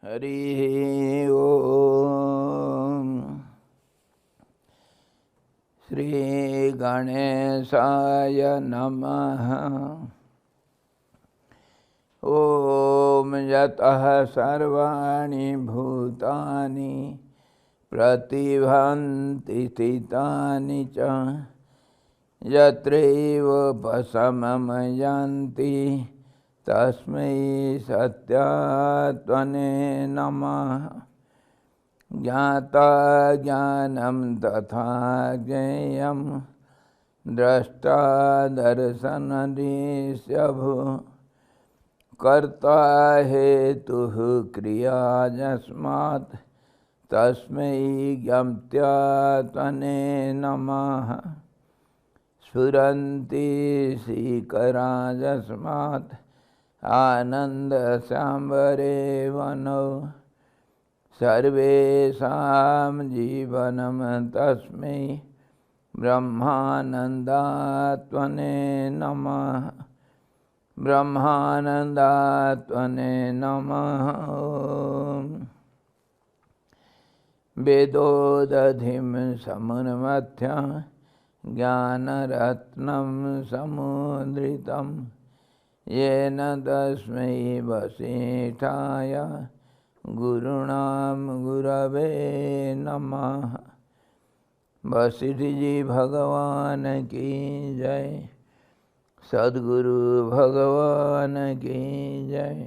हरि ओम। श्री गणेशाय नमः। ओम यतः सर्वाणि भूतानि प्रतिभान्ति स्थितानि च यत्रैव उपशमं यान्ति तस्मै सत्यात्मने नमः। ज्ञाता ज्ञानं तथा ज्ञेयं द्रष्टा दर्शनदृश्यभू कर्ता हेतुः क्रिया यस्मात् तस्मै ज्ञात्यात्मने नमः। स्फुरन्ति शिखरा यस्मात् आनन्दसाम्बरे वनौ सर्वेषां जीवनं तस्मै ब्रह्मानन्दात्मने नमः। ब्रह्मानन्दात्मने नमः। वेदोदधिं समुन्मथ्य ज्ञानरत्नं समुद्रितं येन तस्मै वसिष्ठाय गुरुणां गुरवे नमः। वशिष्ठ जी भगवान की जय। सद्गुरु भगवान की जय।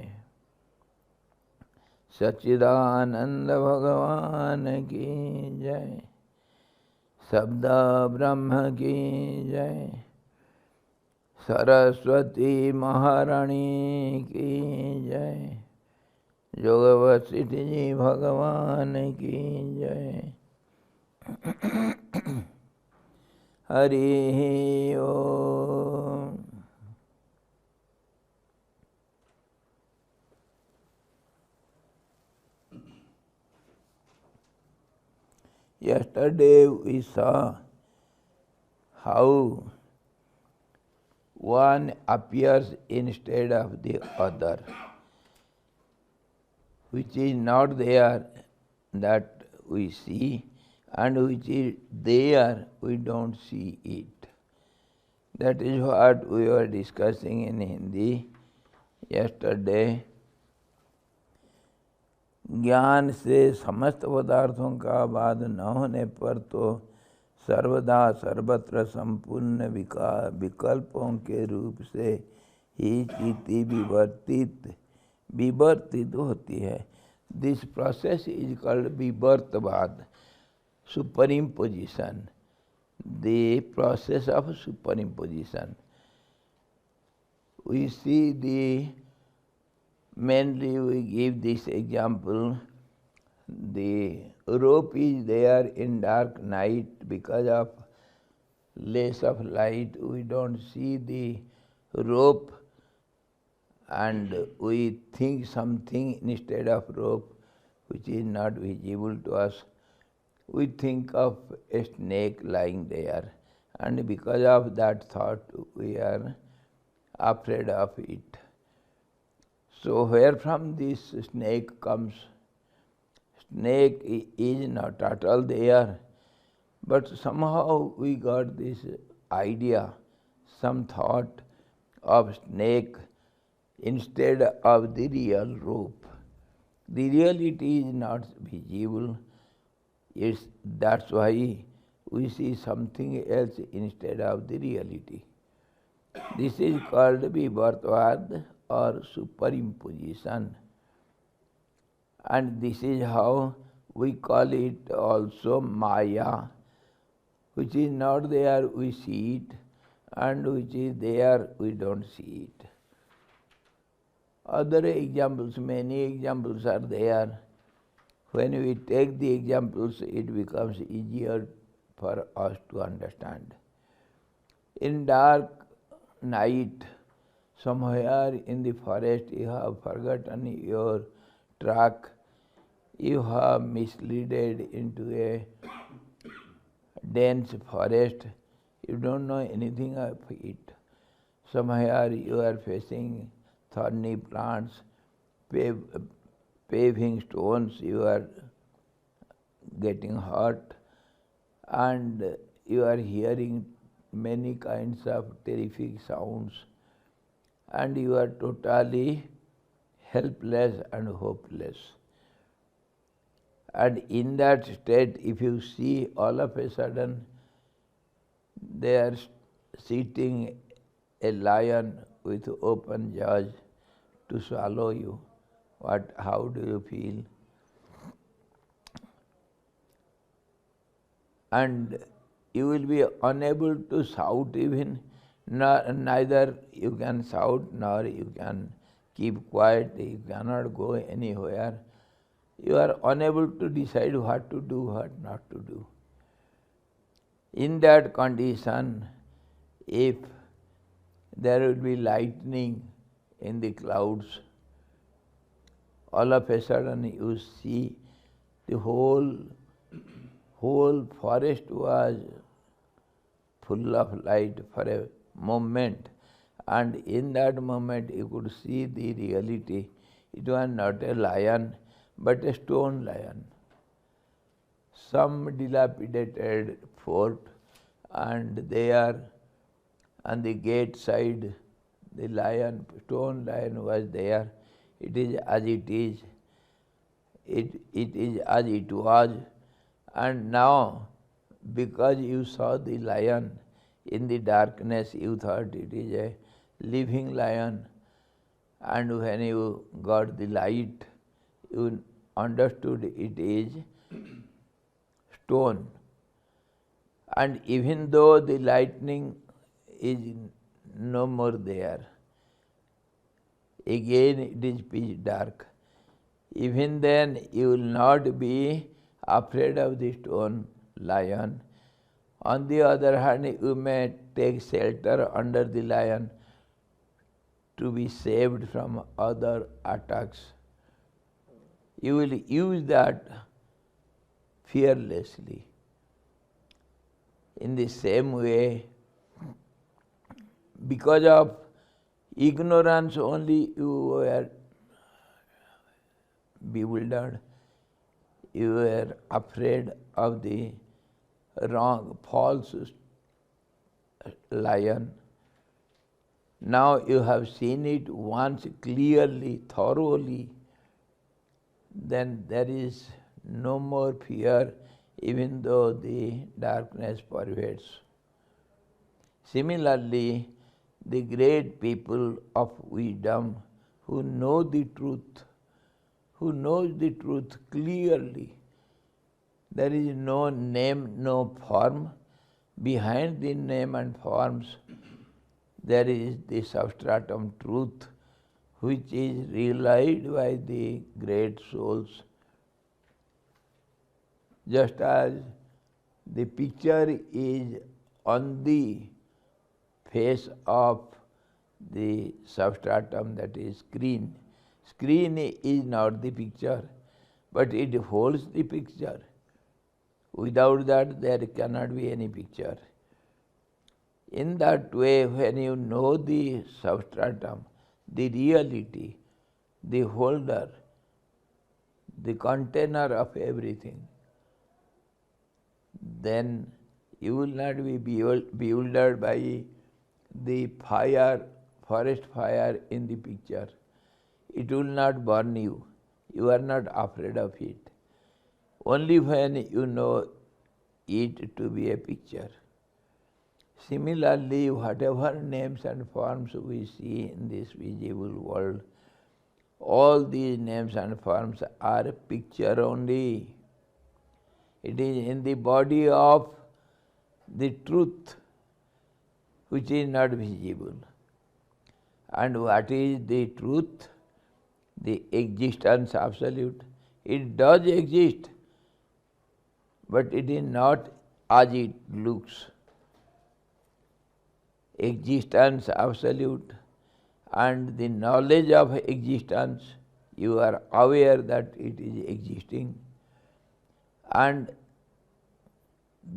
सच्चिदानंद भगवान की जय। शब्द ब्रह्म की जय। सरस्वती महारानी की जय। योग वशिष्ठ जी भगवान की जय। हरि ओम। Yesterday we saw how one appears instead of the other, which is not there that we see, and which is there we don't see it. That is what we were discussing in Hindi yesterday. ज्ञान से समस्त पदार्थों का बाध न होने पर तो सर्वदा सर्वत्र संपूर्ण विकल्पों के रूप से ही चित्ती विवर्तित होती है। दिस प्रोसेस इज कॉल्ड विवर्तवाद, superimposition, the process of superimposition. We see the mainly we give this example. The rope is there in dark night because of less of light. We don't see the rope and we think something instead of rope which is not visible to us. We think of a snake lying there, and because of that thought we are afraid of it. So where from this snake comes? Snake is not at all there, but somehow we got this idea, some thought of snake instead of the real rope. The reality is not visible. That's why we see something else instead of the reality. This is called vivartvad or superimposition, and this is how we call it also Maya, which is not there we see it, and which is there we don't see it. Other examples, many examples are there. When we take the examples, it becomes easier for us to understand. In dark night, somewhere in the forest you have forgotten your track, you have misled into a dense forest, you don't know anything of it. Somewhere you are facing thorny plants, paving stones, you are getting hurt, and you are hearing many kinds of terrific sounds, and you are totally helpless and hopeless. And in that state, if you see all of a sudden they are sitting a lion with open jaws to swallow you, how do you feel? And you will be unable to shout even, neither you can shout nor you can keep quiet, you cannot go anywhere. You are unable to decide what to do, what not to do. In that condition, if there will be lightning in the clouds, all of a sudden you see the whole forest was full of light for a moment, and in that moment you could see the reality. It was not a lion, but a stone lion. Some dilapidated fort, and there on the gate side the stone lion was there. It is as it is. It is as it was. And now, because you saw the lion in the darkness, you thought it is a living lion. And when you got the light, you understood it is stone. And even though the lightning is no more there, again it is pitch dark. Even then you will not be afraid of the stone lion. On the other hand, you may take shelter under the lion to be saved from other attacks. You will use that fearlessly. In the same way, because of ignorance only you were bewildered, you were afraid of the wrong, false lion. Now you have seen it once clearly, thoroughly, then there is no more fear, even though the darkness pervades. Similarly, the great people of wisdom who know the truth, who knows the truth clearly, there is no name, no form. Behind the name and forms, there is the substratum truth, which is realized by the great souls. Just as the picture is on the face of the substratum, that is screen. Screen is not the picture, but it holds the picture. Without that, there cannot be any picture. In that way, when you know the substratum, the reality, the holder, the container of everything, then you will not be bewildered by the fire, forest fire in the picture. It will not burn you. You are not afraid of it. Only when you know it to be a picture. Similarly, whatever names and forms we see in this visible world, all these names and forms are a picture only. It is in the body of the truth which is not visible. And what is the truth? The existence absolute. It does exist, but it is not as it looks. Existence absolute, and the knowledge of existence, you are aware that it is existing, and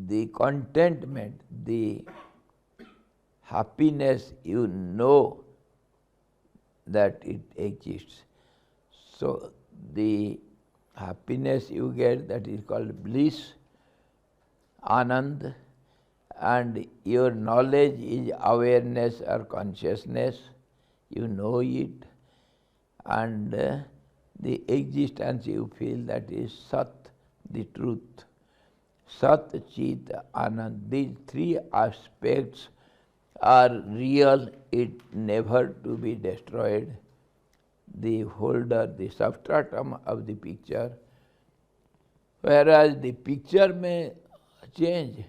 the contentment, the happiness, you know that it exists. So the happiness you get, that is called bliss, anand, and your knowledge is awareness or consciousness, you know it, and the existence you feel, that is Sat, the truth. Sat, Chit, Anand, these three aspects are real, it never to be destroyed. The holder, the substratum of the picture, whereas the picture may change.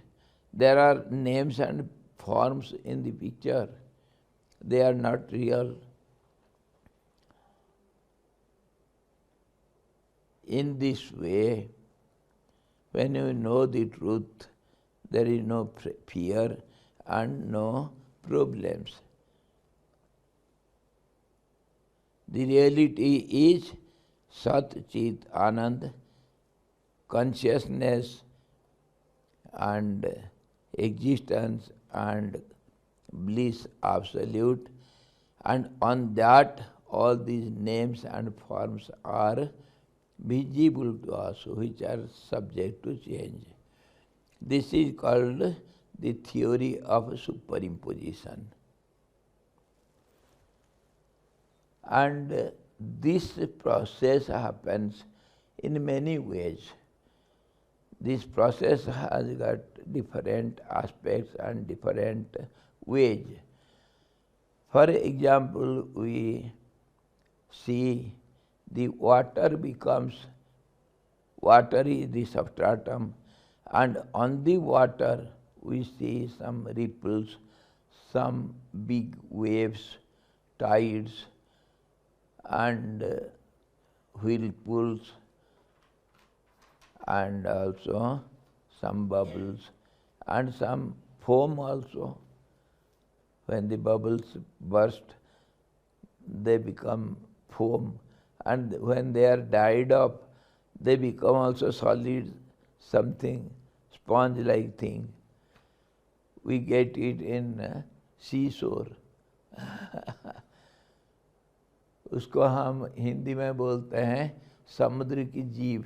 There are names and forms in the picture. They are not real. In this way, when you know the truth, there is no fear and no problems. The reality is Sat, Chit, Anand, consciousness and existence and bliss absolute, and on that all these names and forms are visible to us, which are subject to change. This is called the theory of superimposition. And this process happens in many ways. This process has got different aspects and different ways. For example, we see the water is the substratum, and on the water we see some ripples, some big waves, tides, and whirlpools, and also some bubbles, and some foam also. When the bubbles burst, they become foam, and when they are dried up, they become also solid, something sponge-like thing. We get it in seashore. उसको हम हिंदी में बोलते हैं समुद्र की जीव,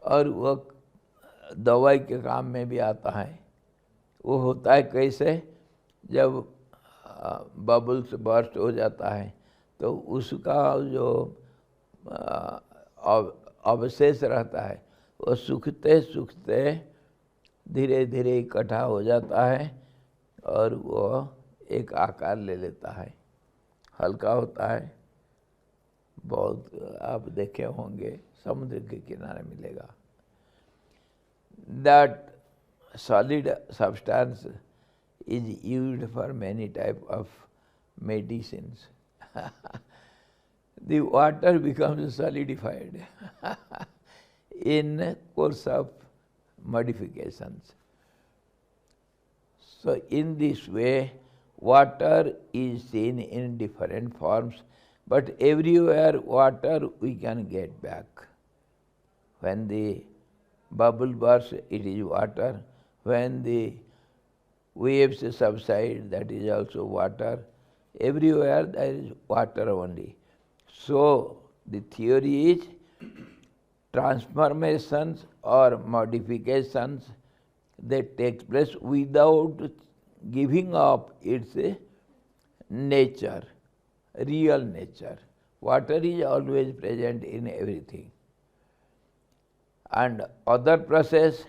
और वो दवाई के काम में भी आता है. वो होता है कैसे? जब बबल्स बर्स्ट हो जाता है तो उसका जो अवशेष रहता है वो सूखते सूखते धीरे धीरे इकट्ठा हो जाता है और वो एक आकार ले लेता है, हल्का होता है. बहुत आप देखे होंगे, समुद्र के किनारे मिलेगा. That solid substance is used for many type of medicines. The water becomes solidified in course of modifications. So in this way, water is seen in different forms, but everywhere water we can get back. When the bubble bursts, it is water. When the waves subside, that is also water. Everywhere there is water only. So the theory is transformations or modifications that take place without giving up its nature, real nature. Water is always present in everything. And other process,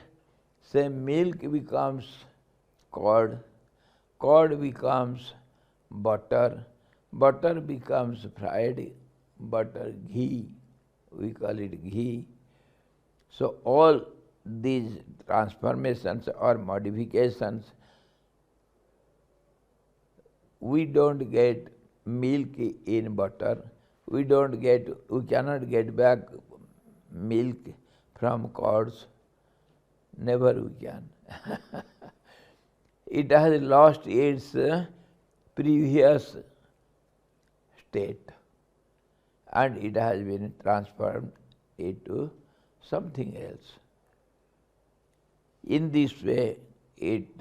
say milk becomes curd, curd becomes butter, butter becomes fried butter, ghee, we call it ghee. So all these transformations or modifications, we don't get milk in butter, we cannot get back milk from curds, never we can. It has lost its previous state and it has been transformed into something else. In this way, it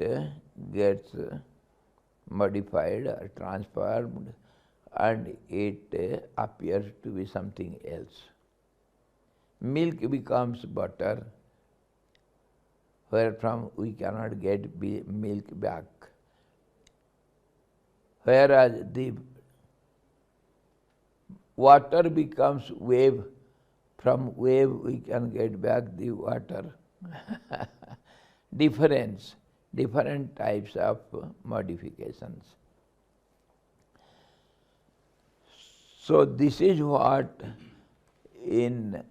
gets modified or transformed and it appears to be something else. Milk becomes butter, wherefrom we cannot get milk back. Whereas the water becomes wave, from wave we can get back the water. Different types of modifications. So this is what in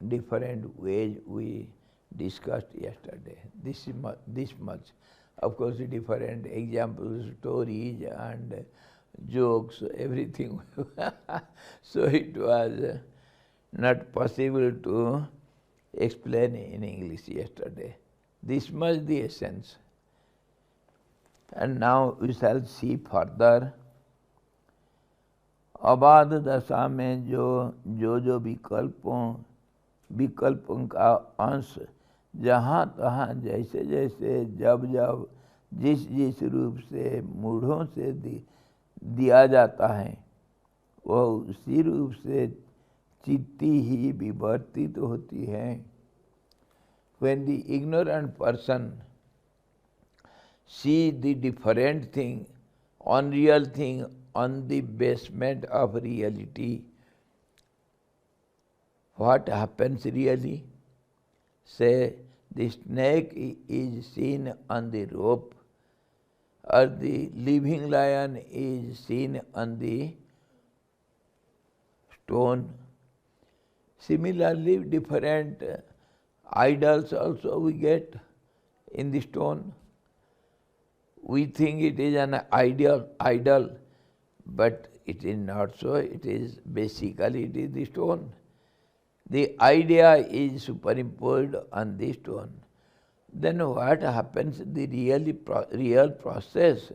different ways we discussed yesterday. This much. Of course, different examples, stories and jokes, everything. So it was not possible to explain in English yesterday. This much the essence. And now we shall see further. अबाध दशा में जो विकल्पों का अंश जहाँ तहाँ जैसे जैसे जब जब जिस रूप से मूढ़ों से दिया जाता है वह उसी रूप से चित्ती ही विवर्तित होती है. When the ignorant person see the different thing, unreal thing on the basement of reality, what happens really? Say the snake is seen on the rope, or the living lion is seen on the stone. Similarly, different idols also we get in the stone. We think it is an idol, but it is not so. It is basically it is the stone. The idea is superimposed on the stone. Then what happens? The real process.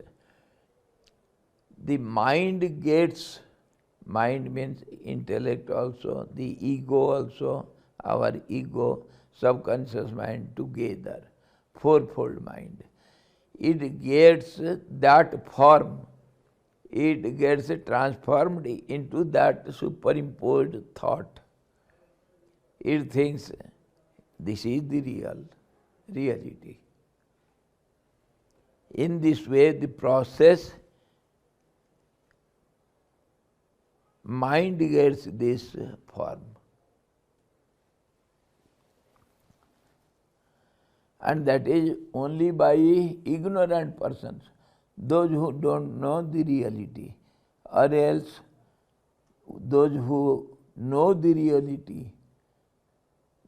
The mind means intellect also, the ego also, our ego, subconscious mind together, fourfold mind. It gets that form. It gets transformed into that superimposed thought. It thinks this is the reality. In this way, the process, mind gets this form. And that is only by ignorant persons, those who don't know the reality, or else those who know the reality,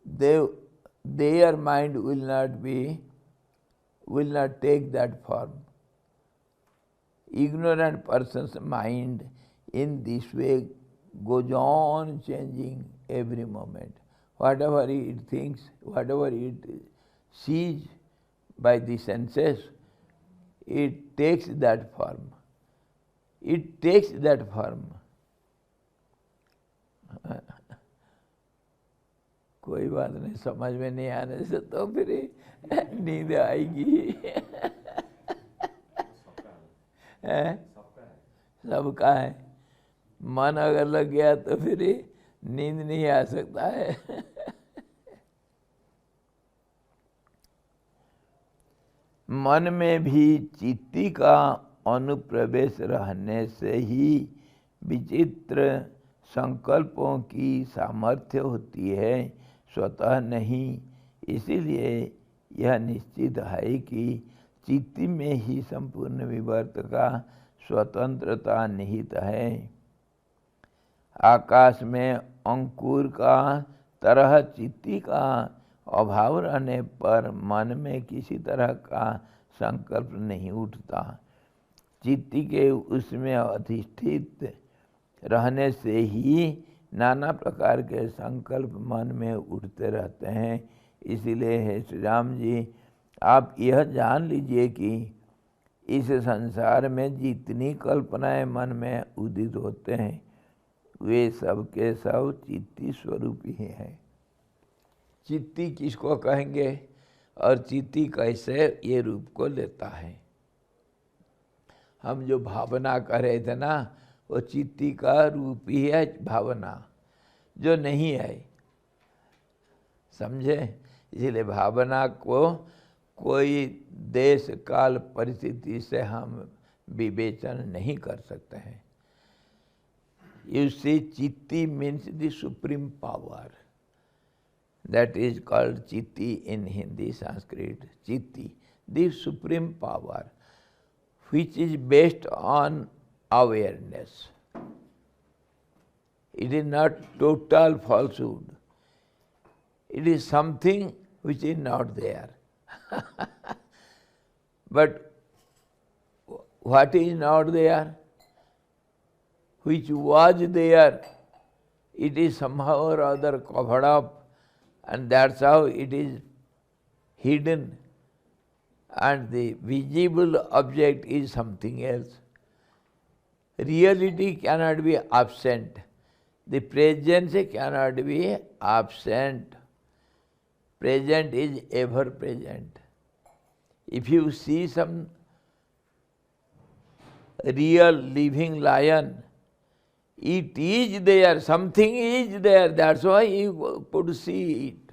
their mind will not take that form. Ignorant person's mind in this way goes on changing every moment. Whatever it thinks, whatever it sees by the senses, it takes that form. It takes that form. कोई बात नहीं, समझ में नहीं आने से तो फिर नींद आएगी. सबका है. मन अगर लग गया तो फिर नींद नहीं आ सकता है. मन में भी चित्ती का अनुप्रवेश रहने से ही विचित्र संकल्पों की सामर्थ्य होती है, स्वतः नहीं. इसीलिए यह निश्चित है कि चित्ती में ही संपूर्ण विवर्त का स्वतंत्रता निहित है. आकाश में अंकुर का तरह चित्ती का अभाव रहने पर मन में किसी तरह का संकल्प नहीं उठता. चित्ती के उसमें अधिष्ठित रहने से ही नाना प्रकार के संकल्प मन में उठते रहते हैं. इसीलिए हे श्री राम जी, आप यह जान लीजिए कि इस संसार में जितनी कल्पनाएं मन में उदित होते हैं वे सब के सब चित्ती स्वरूप ही हैं. चित्ती किसको कहेंगे और चित्ती कैसे ये रूप को लेता है? हम जो भावना कर रहे थे ना, वो चित्ती का रूप ही है भावना. जो नहीं है। समझे? इसलिए भावना को कोई देश काल परिस्थिति से हम विवेचन नहीं कर सकते हैं। You see, chitti means the supreme power. That is called chitti in Hindi, Sanskrit. Chitti, the supreme power, which is based on awareness. It is not total falsehood. It is something which is not there. But what is not there? Which was there, it is somehow or other covered up, and that's how it is hidden. And the visible object is something else. Reality cannot be absent. The presence cannot be absent. Present is ever present. If you see some real living lion, it is there, something is there, that's why you could see it.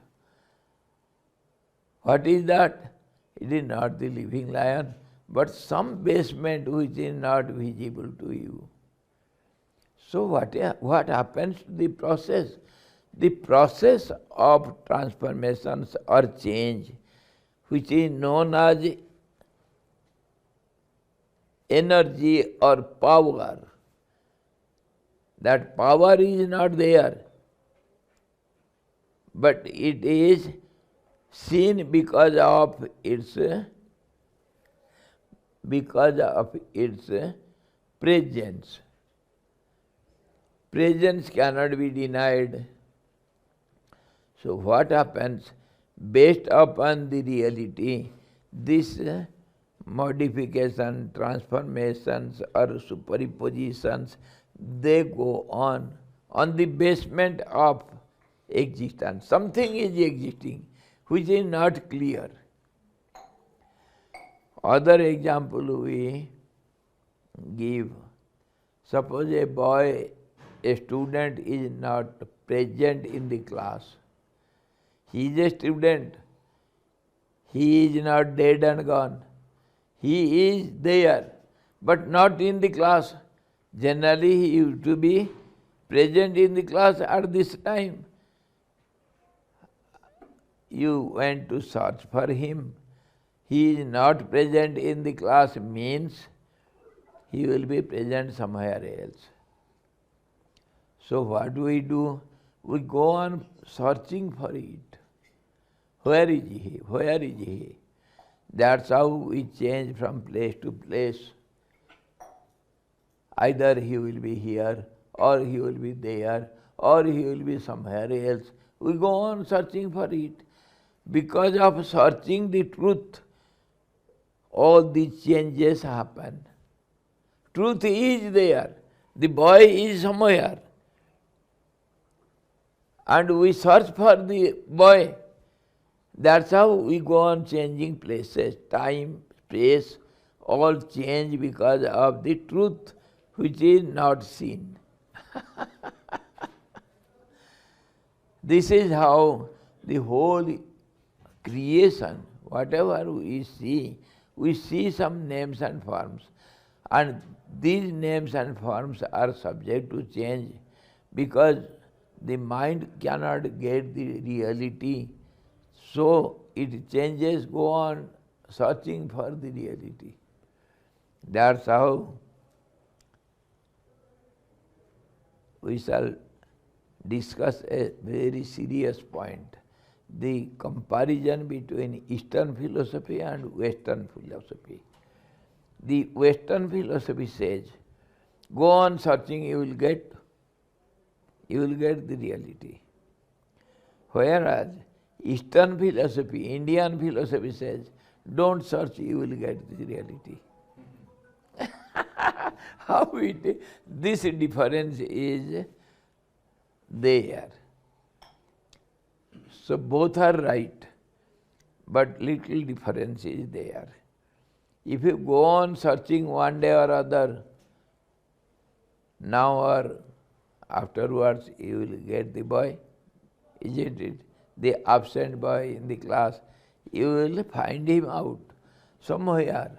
What is that? It is not the living lion, but some basement which is not visible to you. So what happens to the process? The process of transformations or change, which is known as energy or power, that power is not there, but it is seen because of its presence. Presence cannot be denied. So what happens? Based upon the reality, this modification, transformations or superpositions, they go on the basement of existence. Something is existing which is not clear. Other example we give. Suppose a boy, a student is not present in the class. He is a student. He is not dead and gone. He is there, but not in the class. Generally, he used to be present in the class at this time. You went to search for him. He is not present in the class means he will be present somewhere else. So what do? We go on searching for it. Where is he? Where is he? That's how we change from place to place. Either he will be here, or he will be there, or he will be somewhere else. We go on searching for it. Because of searching the truth, all these changes happen. Truth is there. The boy is somewhere. And we search for the boy. That's how we go on changing places. Time, space, all change because of the truth which is not seen. This is how the whole creation, whatever we see some names and forms. And these names and forms are subject to change because the mind cannot get the reality. So it changes, go on searching for the reality. That's how we shall discuss a very serious point, the comparison between Eastern philosophy and Western philosophy. The Western philosophy says, go on searching, you will get the reality. Whereas Eastern philosophy, Indian philosophy says, don't search, you will get the reality. This difference is there. So both are right, but little difference is there. If you go on searching one day or other, now or afterwards you will get the boy, isn't it? The absent boy in the class, you will find him out somewhere.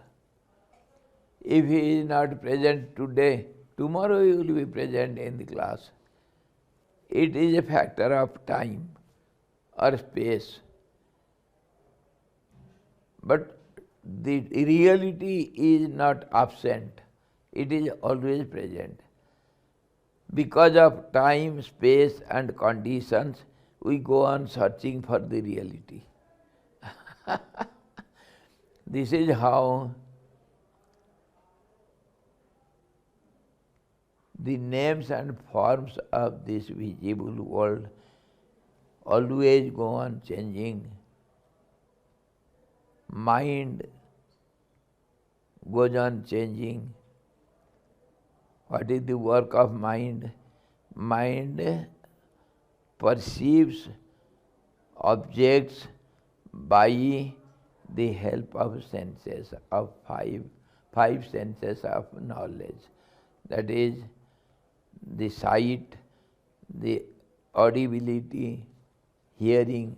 If he is not present today, tomorrow he will be present in the class. It is a factor of time or space. But the reality is not absent. It is always present. Because of time, space and conditions, we go on searching for the reality. This is how the names and forms of this visible world always go on changing. Mind goes on changing. What is the work of mind? Mind perceives objects by the help of senses, of five senses of knowledge. That is the sight, the audibility, hearing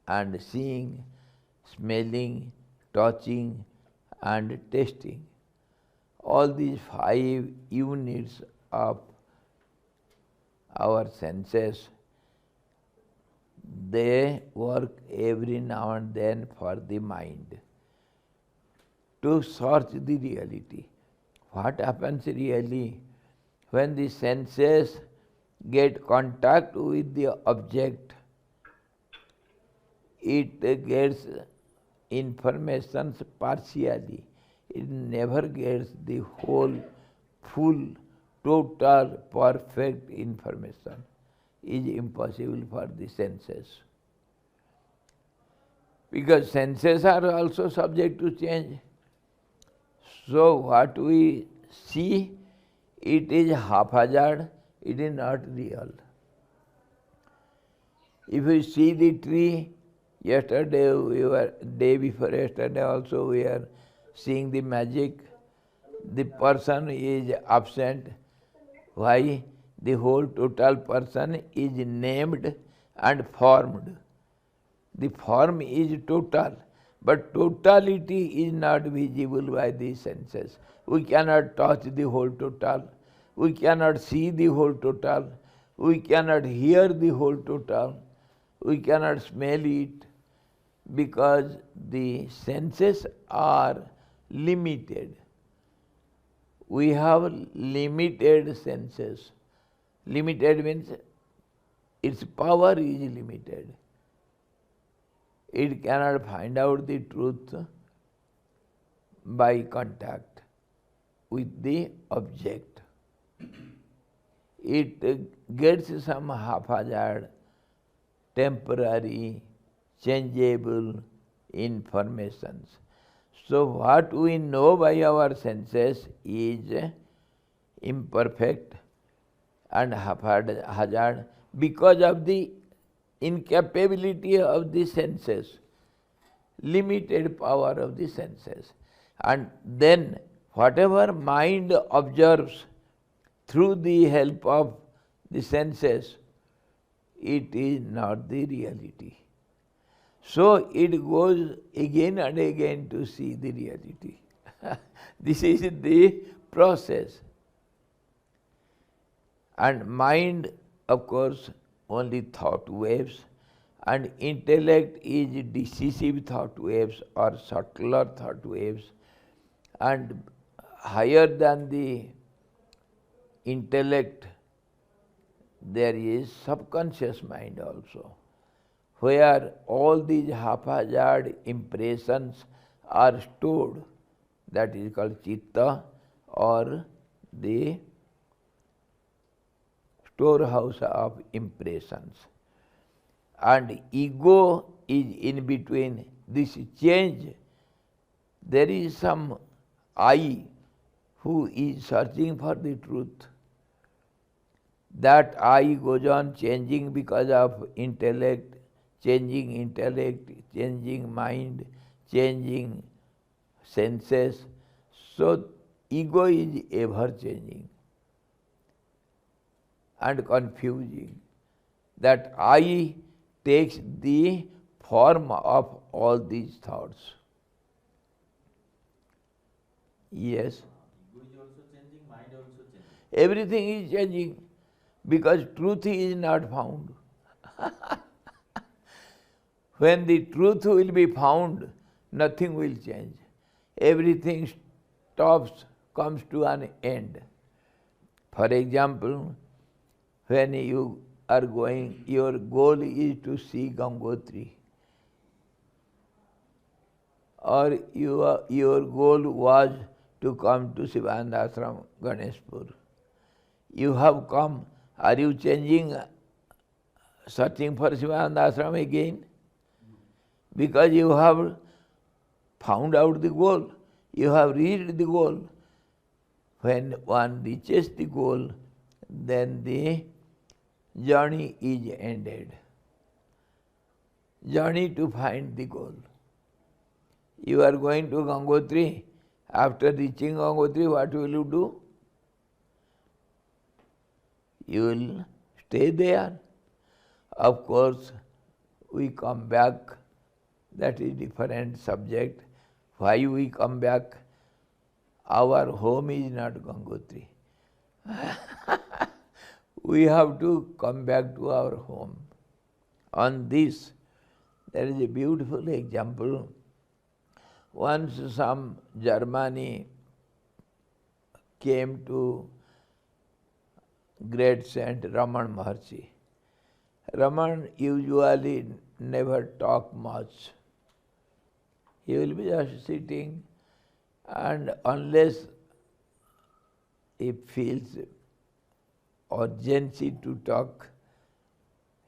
and seeing, smelling, touching and tasting. All these 5 units of our senses, they work every now and then for the mind to search the reality. What happens really when the senses get contact with the object? It gets information partially. It never gets the whole, full, total, perfect information. It is impossible for the senses. Because senses are also subject to change. So what we see, it is haphazard, it is not real. If we see the tree, day before yesterday also we are seeing the magic. The person is absent. Why? The whole total person is named and formed. The form is total, but totality is not visible by the senses. We cannot touch the whole total. We cannot see the whole total. We cannot hear the whole total. We cannot smell it, because the senses are limited. We have limited senses. Limited means its power is limited. It cannot find out the truth by contact with the object. It gets some haphazard, temporary, changeable informations. So what we know by our senses is imperfect and haphazard because of the incapability of the senses, limited power of the senses. And then whatever mind observes through the help of the senses, it is not the reality. So it goes again and again to see the reality. This is the process. And mind, of course, only thought waves, and intellect is decisive thought waves or subtler thought waves, and higher than the intellect there is subconscious mind also, where all these haphazard impressions are stored. That is called chitta, or the storehouse of impressions. And ego is in between this change. There is some I who is searching for the truth. That I goes on changing because of intellect, changing mind, changing senses. So ego is ever changing. and confusing. That I takes the form of all these thoughts. Yes. Ego is also changing, mind also changing. Everything is changing because truth is not found. When the truth will be found, nothing will change. Everything stops, comes to an end. For example, when you are going, your goal is to see Gangotri, or your goal was to come to Sivananda Ashram, Ganeshpur. You have come, are you changing, searching for Sivananda Ashram again? Because you have found out the goal, you have reached the goal. When one reaches the goal, then the journey is ended. Journey to find the goal. You are going to Gangotri. After reaching Gangotri, what will you do? You will stay there. Of course, we come back. That is different subject. Why we come back? Our home is not Gangotri. We have to come back to our home. On this, there is a beautiful example. Once some Germany came to great saint Raman Maharshi. Raman usually never talk much. He will be just sitting, and unless he feels urgency to talk,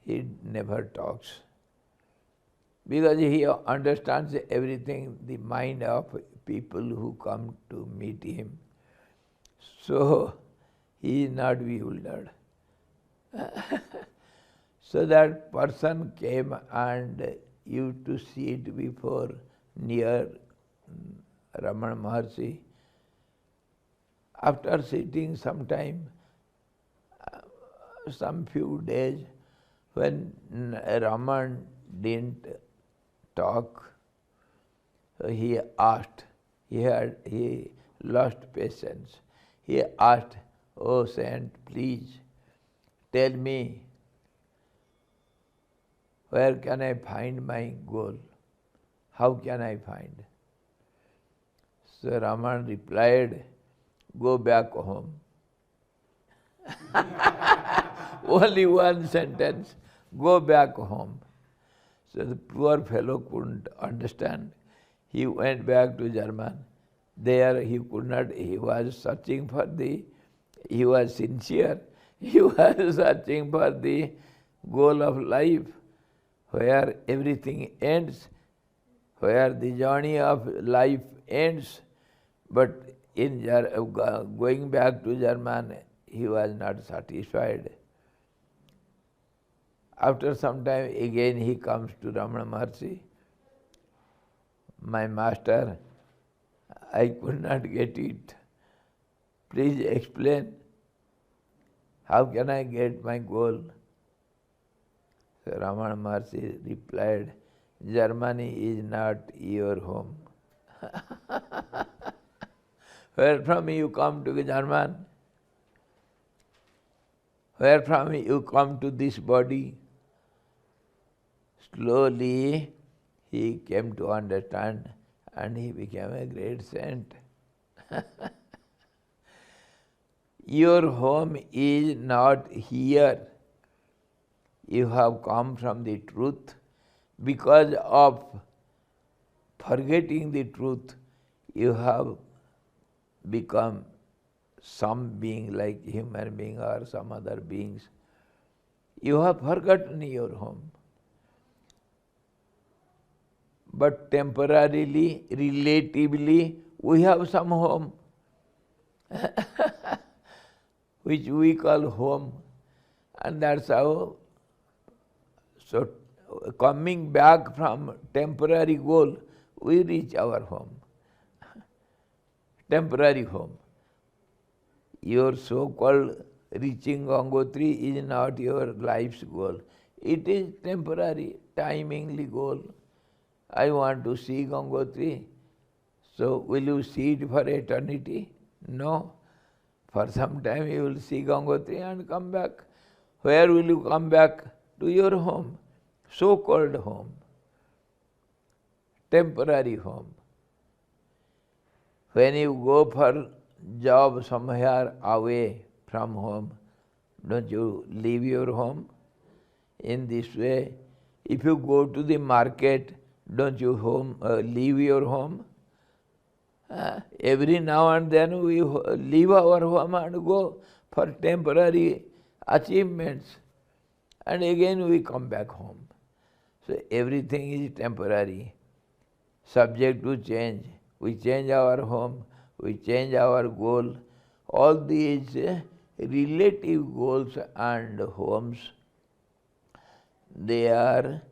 he never talks. Because he understands everything, the mind of people who come to meet him. So he is not bewildered. So that person came and used to sit before near Ramana Maharshi. After sitting some time, some few days, when Raman didn't talk, he asked, he lost patience. He asked, "Oh saint, please tell me, where can I find my goal? How can I find?" So Raman replied, "Go back home." Only one sentence, "Go back home." So the poor fellow couldn't understand. He went back to Germany. There he could not, he was searching for he was sincere, he was searching for the goal of life, where everything ends, where the journey of life ends. But in going back to Germany, he was not satisfied. After some time, again he comes to Ramana Maharshi. "My master, I could not get it. Please explain. How can I get my goal?" So Ramana Maharshi replied, "Germany is not your home." Where from you come to Germany? Where from you come to this body? Slowly he came to understand, and he became a great saint. Your home is not here. You have come from the truth. Because of forgetting the truth, you have become some being like human being or some other beings. You have forgotten your home. But temporarily, relatively, we have some home, which we call home. And that's how, so coming back from temporary goal, we reach our home. Temporary home. Your so-called reaching Gangotri is not your life's goal. It is temporary, timingly goal. I want to see Gangotri. So will you see it for eternity? No. For some time you will see Gangotri and come back. Where will you come back? To your home, so-called home, temporary home. When you go for job somewhere away from home, don't you leave your home? In this way, if you go to the market, don't you leave your home? Every now and then we leave our home and go for temporary achievements, and again we come back home. So everything is temporary, subject to change. We change our home, we change our goal. All these relative goals and homes, they are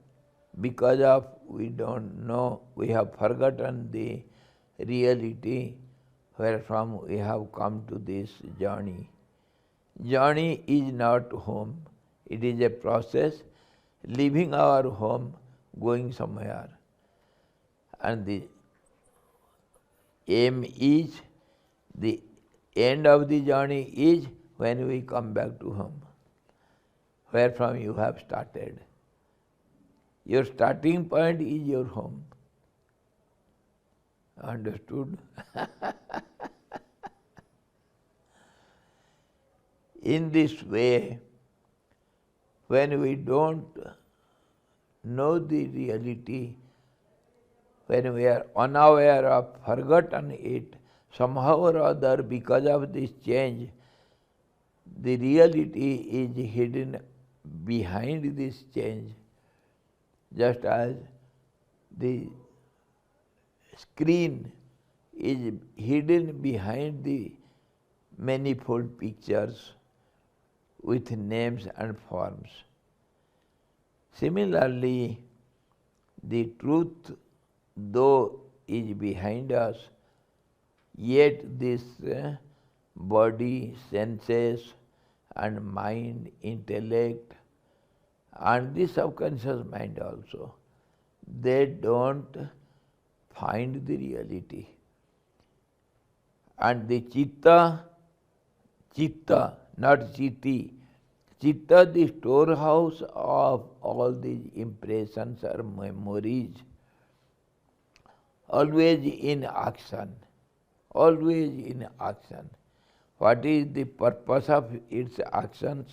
because of we don't know, we have forgotten the reality wherefrom we have come to this journey. Journey is not home. It is a process, leaving our home, going somewhere. And the aim is, the end of the journey is when we come back to home, wherefrom you have started. Your starting point is your home. Understood? In this way, when we don't know the reality, when we are unaware of, forgotten it, somehow or other because of this change, the reality is hidden behind this change. Just as the screen is hidden behind the manifold pictures with names and forms. Similarly, the truth, though is behind us, yet this body, senses and mind, intellect and the subconscious mind also, they don't find the reality. And the chitta, not chitti, chitta, the storehouse of all these impressions or memories, always in action, always in action. What is the purpose of its actions?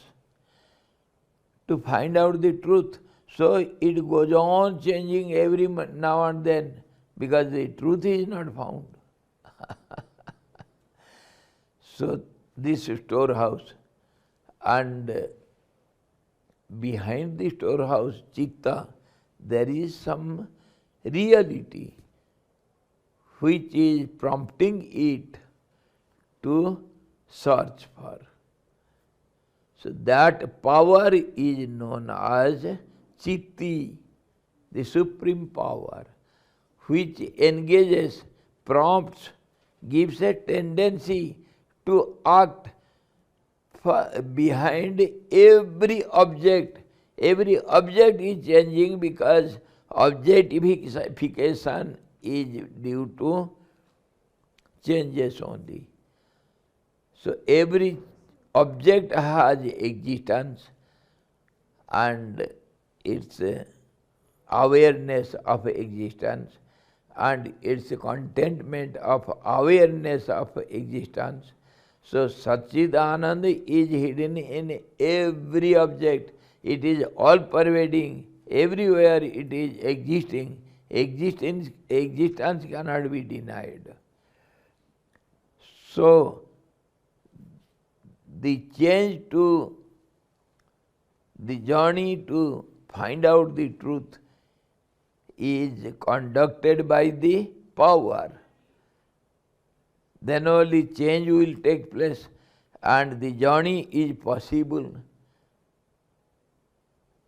To find out the truth. So it goes on changing every now and then, because the truth is not found. So this storehouse, and behind the storehouse, chitta, there is some reality which is prompting it to search for. So that power is known as chitti, the supreme power, which engages, prompts, gives a tendency to act behind every object. Every object is changing because objectification is due to changes only. So every object has existence, and its awareness of existence, and its contentment of awareness of existence. So Satchidananda is hidden in every object. It is all pervading. Everywhere it is existing. Existence cannot be denied. So the change to the journey to find out the truth is conducted by the power. Then only change will take place and the journey is possible.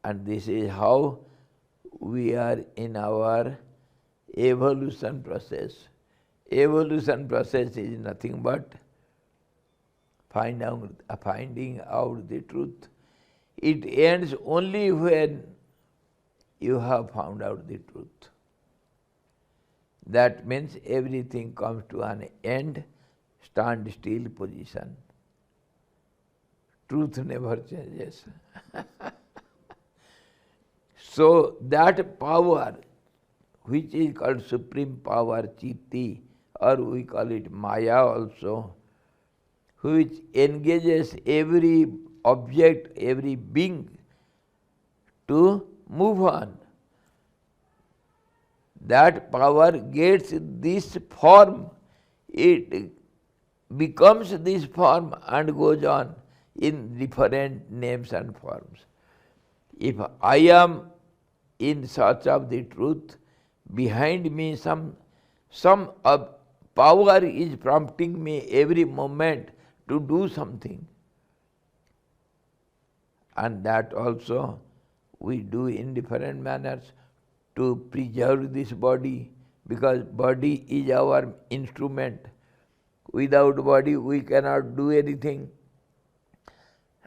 And this is how we are in our evolution process. Evolution process is nothing but finding out the truth. It ends only when you have found out the truth. That means everything comes to an end, standstill position. Truth never changes. So that power, which is called supreme power, chitti, or we call it maya also, which engages every object, every being to move on. That power gets this form, it becomes this form and goes on in different names and forms. If I am in search of the truth, behind me some power is prompting me every moment to do something. And that also we do in different manners to preserve this body, because body is our instrument. Without body we cannot do anything.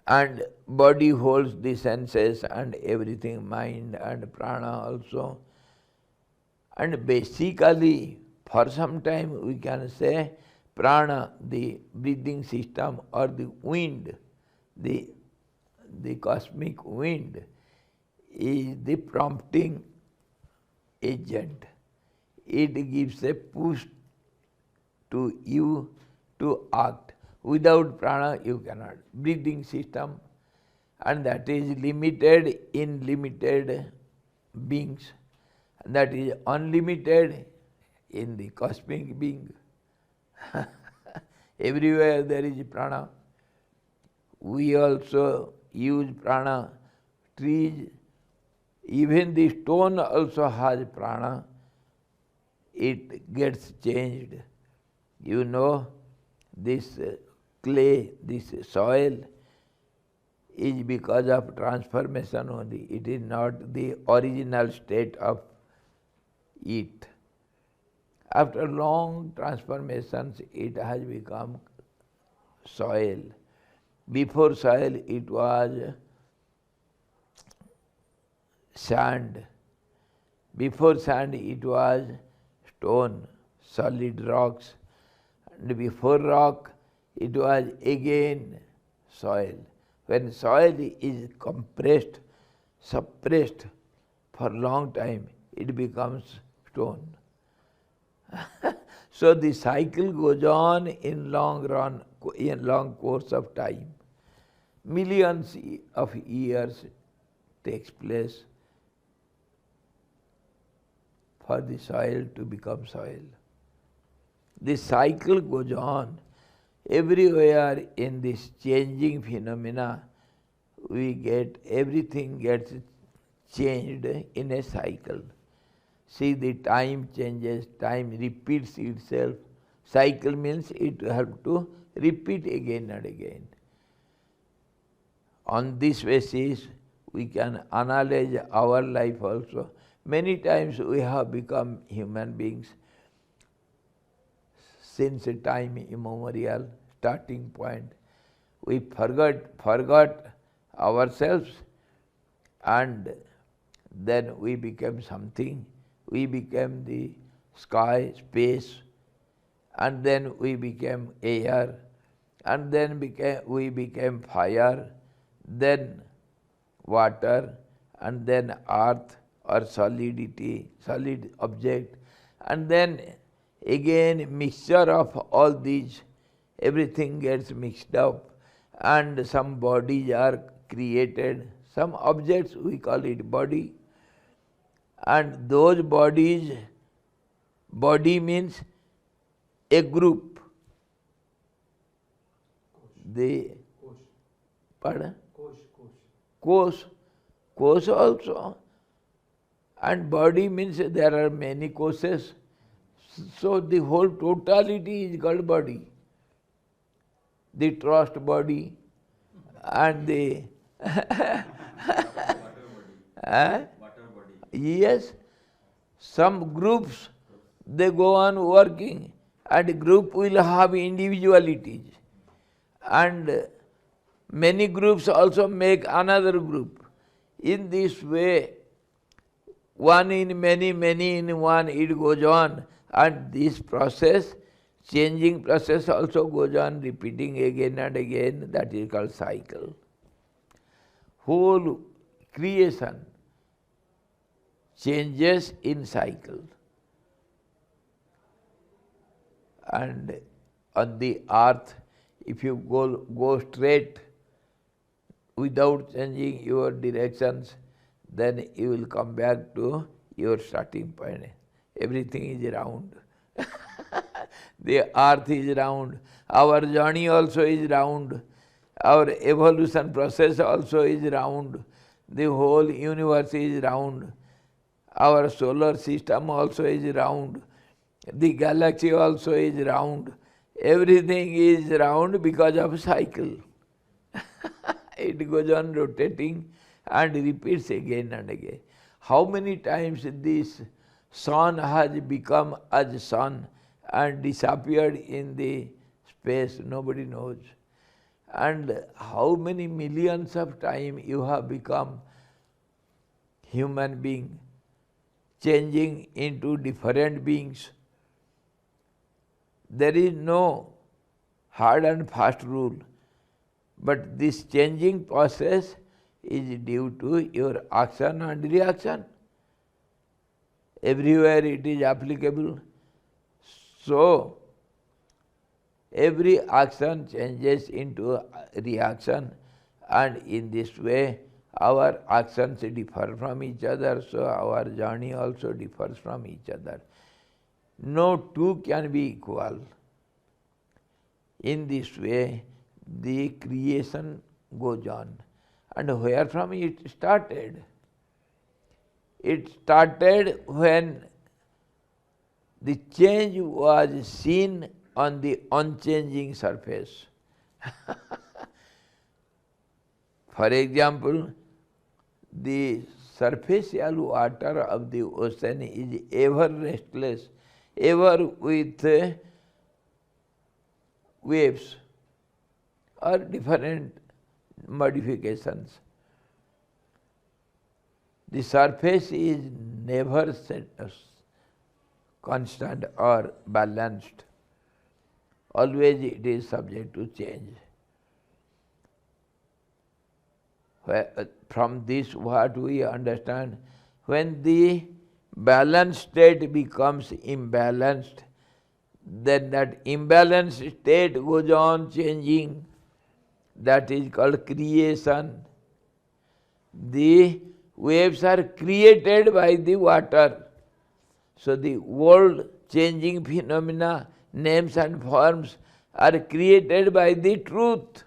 And body holds the senses and everything, mind and prana also. And basically, for some time we can say prana, the breathing system, or the wind, the cosmic wind, is the prompting agent. It gives a push to you to act. Without prana you cannot. Breathing system, and that is limited in limited beings. That is unlimited in the cosmic being. Everywhere there is prana. We also use prana. Trees, even the stone also has prana. It gets changed. You know, this clay, this soil is because of transformation only. It is not the original state of it. After long transformations, it has become soil. Before soil, it was sand. Before sand, it was stone, solid rocks. And before rock, it was again soil. When soil is compressed, suppressed for long time, it becomes stone. So the cycle goes on in long run, in long course of time. Millions of years takes place for the soil to become soil. The cycle goes on. Everywhere in this changing phenomena, we get, everything gets changed in a cycle. See, the time changes, time repeats itself. Cycle means it have to repeat again and again. On this basis, we can analyze our life also. Many times we have become human beings since a time immemorial, starting point. We forgot ourselves, and then we became something. We became the sky, space, and then we became air, and then we became fire, then water, and then earth or solidity, solid object, and then again mixture of all these, everything gets mixed up, and some bodies are created, some objects we call it body, and those bodies, body means a group. The pardon? Kosh also. And body means there are many koshes. So the whole totality is called body. The trust body and the Water body. yes, some groups they go on working, and group will have individualities, and many groups also make another group. In this way, one in many, many in one, it goes on, and this process, changing process also goes on, repeating again and again. That is called cycle. Whole creation changes in cycle. And on the earth, if you go straight without changing your directions, then you will come back to your starting point. Everything is round. The earth is round. Our journey also is round. Our evolution process also is round. The whole universe is round. Our solar system also is round. The galaxy also is round. Everything is round because of cycle. It goes on rotating and repeats again and again. How many times this sun has become as sun and disappeared in the space, nobody knows. And how many millions of times you have become human being, changing into different beings. There is no hard and fast rule, but this changing process is due to your action and reaction. Everywhere it is applicable. So, every action changes into a reaction, and in this way our actions differ from each other, so our journey also differs from each other. No two can be equal. In this way, the creation goes on. And where from it started? It started when the change was seen on the unchanging surface. For example, the surfacial water of the ocean is ever restless, ever with waves or different modifications. The surface is never constant or balanced. Always it is subject to change. From this what we understand, when the balanced state becomes imbalanced, then that imbalanced state goes on changing. That is called creation. The waves are created by the water. So the world changing phenomena, names and forms are created by the truth.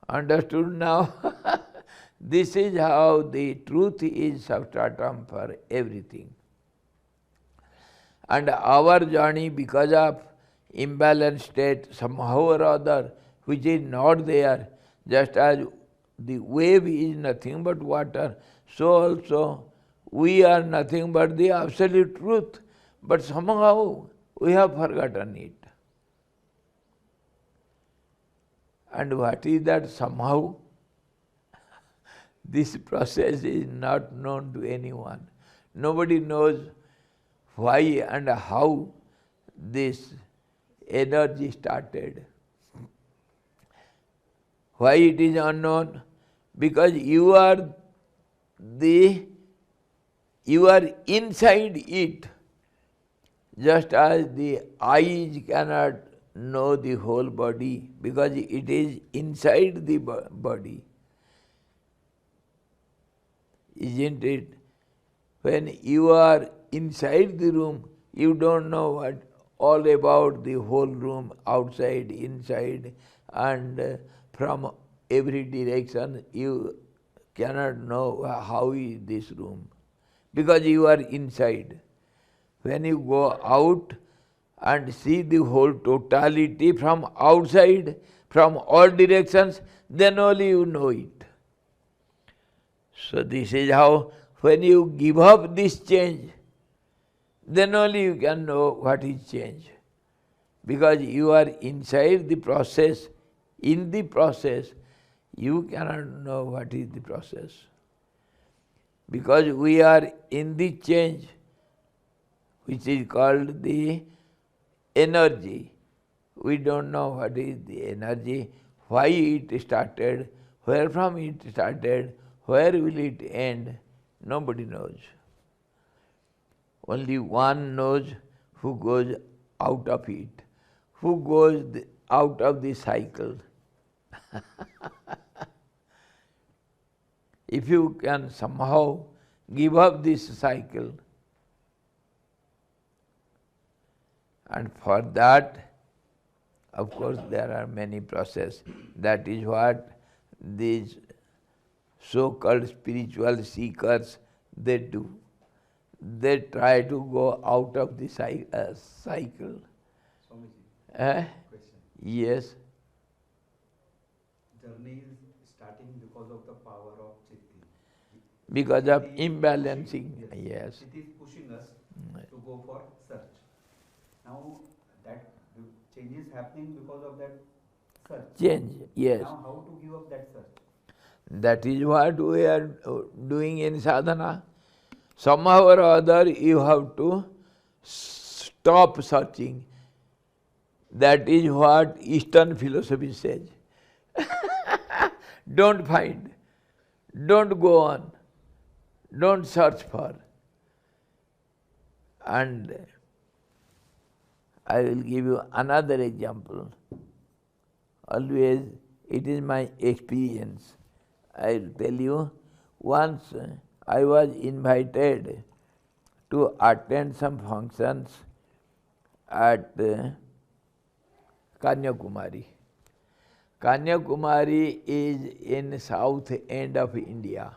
Understood now? This is how the truth is substratum for everything. And our journey, because of imbalanced state somehow or other, which is not there, just as the wave is nothing but water, so also we are nothing but the absolute truth, but somehow we have forgotten it. And what is that somehow? This process is not known to anyone. Nobody knows why and how this energy started. Why it is unknown? Because you are inside it. Just as the eyes cannot know the whole body because it is inside the body. Isn't it? When you are inside the room, you don't know what all about the whole room, outside, inside, and from every direction you cannot know how is this room, because you are inside. When you go out and see the whole totality from outside, from all directions, then only you know it. So this is how, when you give up this change, then only you can know what is change. Because you are inside the process. In the process, you cannot know what is the process. Because we are in the change, which is called the energy. We don't know what is the energy, why it started, where from it started, where will it end. Nobody knows. Only one knows who goes out of it, who goes out of the cycle. If you can somehow give up this cycle, and for that, of course, there are many processes. That is what these so-called spiritual seekers, they do. They try to go out of the cycle. Swamiji, Eh? question. Yes, Journey is starting because of the power of Chitti. because of Chitti is imbalancing. pushing, Yes. Chitti is pushing us to go for search. Now that change is happening because of that search. Change, yes. Now how to give up that search? That is what we are doing in sadhana. Somehow or other you have to stop searching. That is what Eastern philosophy says. Don't find, don't go on, don't search for. And I will give you another example. Always it is my experience. I will tell you, once I was invited to attend some functions at Kanyakumari. Kanyakumari is in south end of India.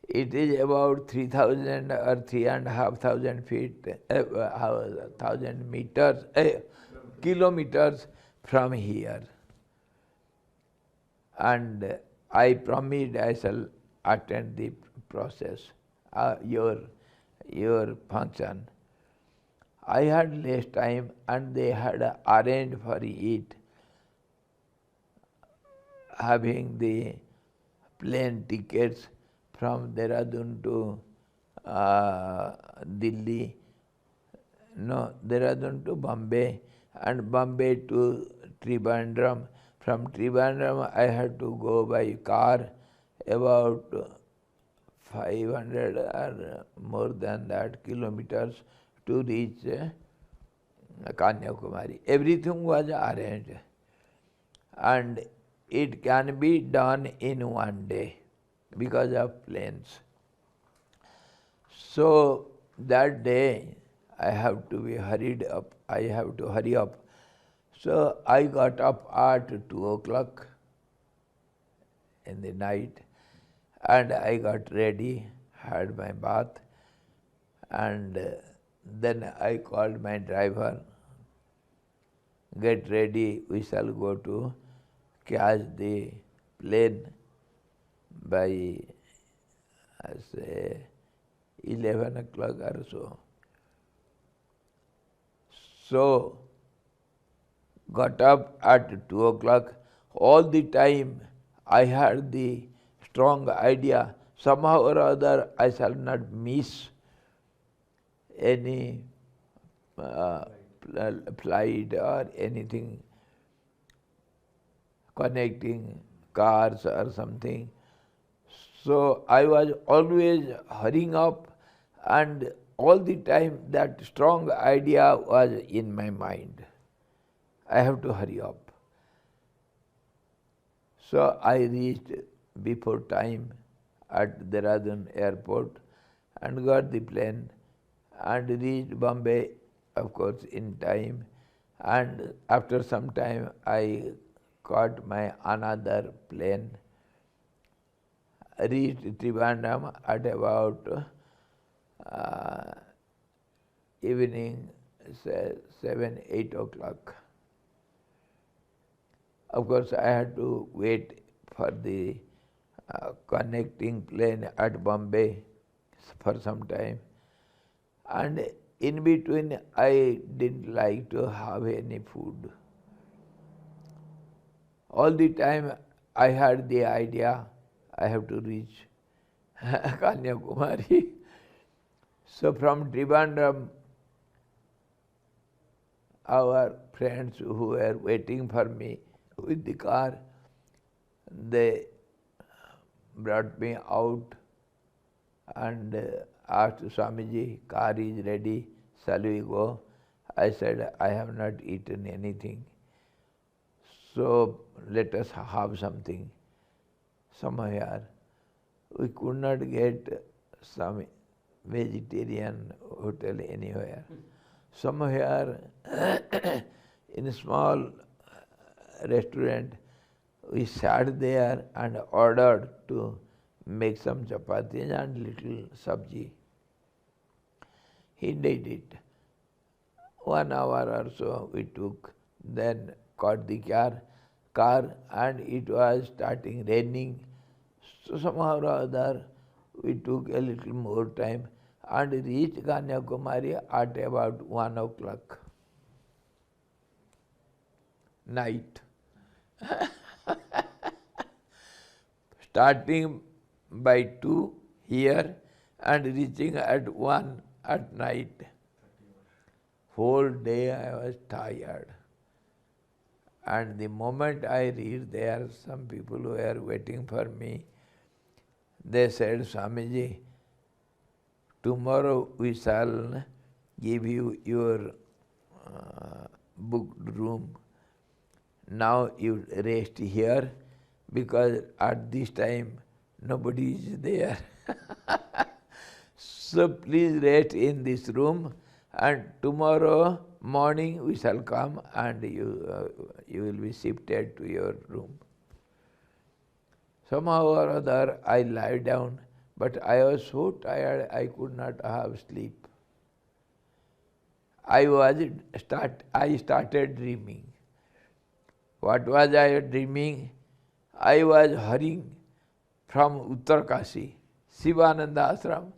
It is about 3,000 or 3,500 feet, 1,000 meters, kilometers from here. And I promised I shall attend the process, your function. I had less time and they had arranged for it, having the plane tickets from Dehradun to Delhi, no, Dehradun to Bombay, and Bombay to Trivandrum. From Trivandrum I had to go by car about 500 or more than that kilometers to reach Kanyakumari. Everything was arranged and it can be done in one day because of planes. So that day I have to be hurried up, I have to hurry up. So I got up at 2 o'clock in the night and I got ready, had my bath, and then I called my driver, get ready, we shall go to catch the plane by say 11 o'clock or so. So got up at 2 o'clock. All the time I had the strong idea, somehow or other I shall not miss any flight or anything connecting cars or something. So I was always hurrying up and all the time that strong idea was in my mind. I have to hurry up. So I reached before time at Dehradun airport and got the plane and reached Bombay, of course, in time. And after some time I caught my another plane, reached Trivandrum at about evening 7, 8 o'clock. Of course, I had to wait for the connecting plane at Bombay for some time. And in between I didn't like to have any food. All the time I had the idea I have to reach Kanyakumari. So from Trivandrum, our friends who were waiting for me with the car, they brought me out and asked Swamiji, car is ready, shall we go? I said, I have not eaten anything, so let us have something somewhere. We could not get some vegetarian hotel anywhere. Somewhere in a small restaurant, we sat there and ordered to make some chapatis and little sabji. He did it. 1 hour or so we took, then caught the car and it was starting raining. So somehow or other we took a little more time and reached Kanyakumari at about 1 o'clock night. Starting by 2 here and reaching at 1 at night. Whole day I was tired. And the moment I reached there, some people were waiting for me. They said, Swamiji, tomorrow we shall give you your booked room. Now you rest here because at this time nobody is there. So please rest in this room and tomorrow morning we shall come and you will be shifted to your room. Somehow or other I lie down, but I was so tired I could not have sleep. I started dreaming. What was I dreaming? I was hurrying from Uttarkasi, Sivananda Ashram.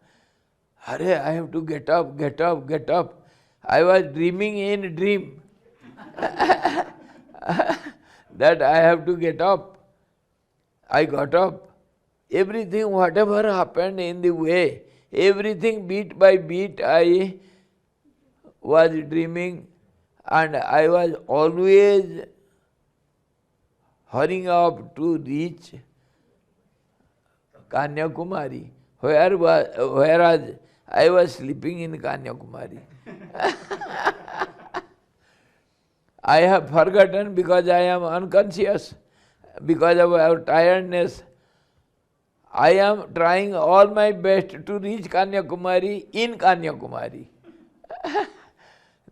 Hurry, I have to get up, get up, get up. I was dreaming in a dream that I have to get up. I got up. Everything, whatever happened in the way, everything beat by beat I was dreaming, and I was always hurrying up to reach Kanyakumari, whereas I was sleeping in Kanyakumari. I have forgotten because I am unconscious, because of our tiredness. I am trying all my best to reach Kanyakumari in Kanyakumari.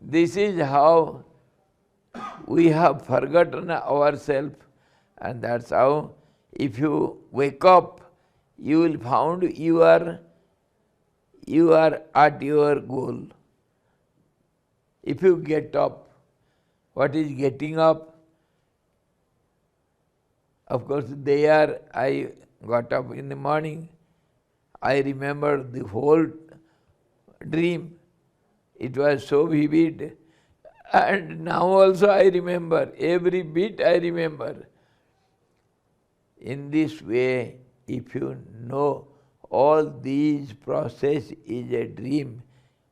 This is how we have forgotten ourselves, and that's how if you wake up, you will find you are at your goal. If you get up, what is getting up? Of course, there I got up in the morning. I remember the whole dream. It was so vivid. And now also I remember, every bit I remember. In this way, if you know all these process is a dream,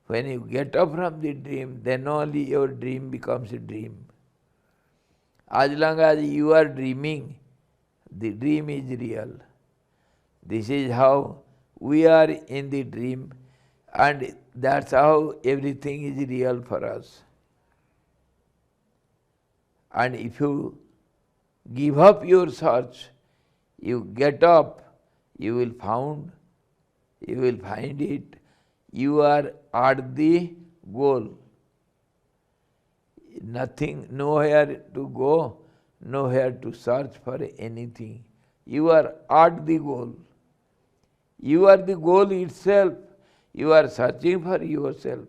when you get up from the dream, then only your dream becomes a dream. As long as you are dreaming, the dream is real. This is how we are in the dream, and that's how everything is real for us. And if you give up your search, you get up, you will find it. You are at the goal. Nothing, nowhere to go, nowhere to search for anything. You are at the goal. You are the goal itself. You are searching for yourself.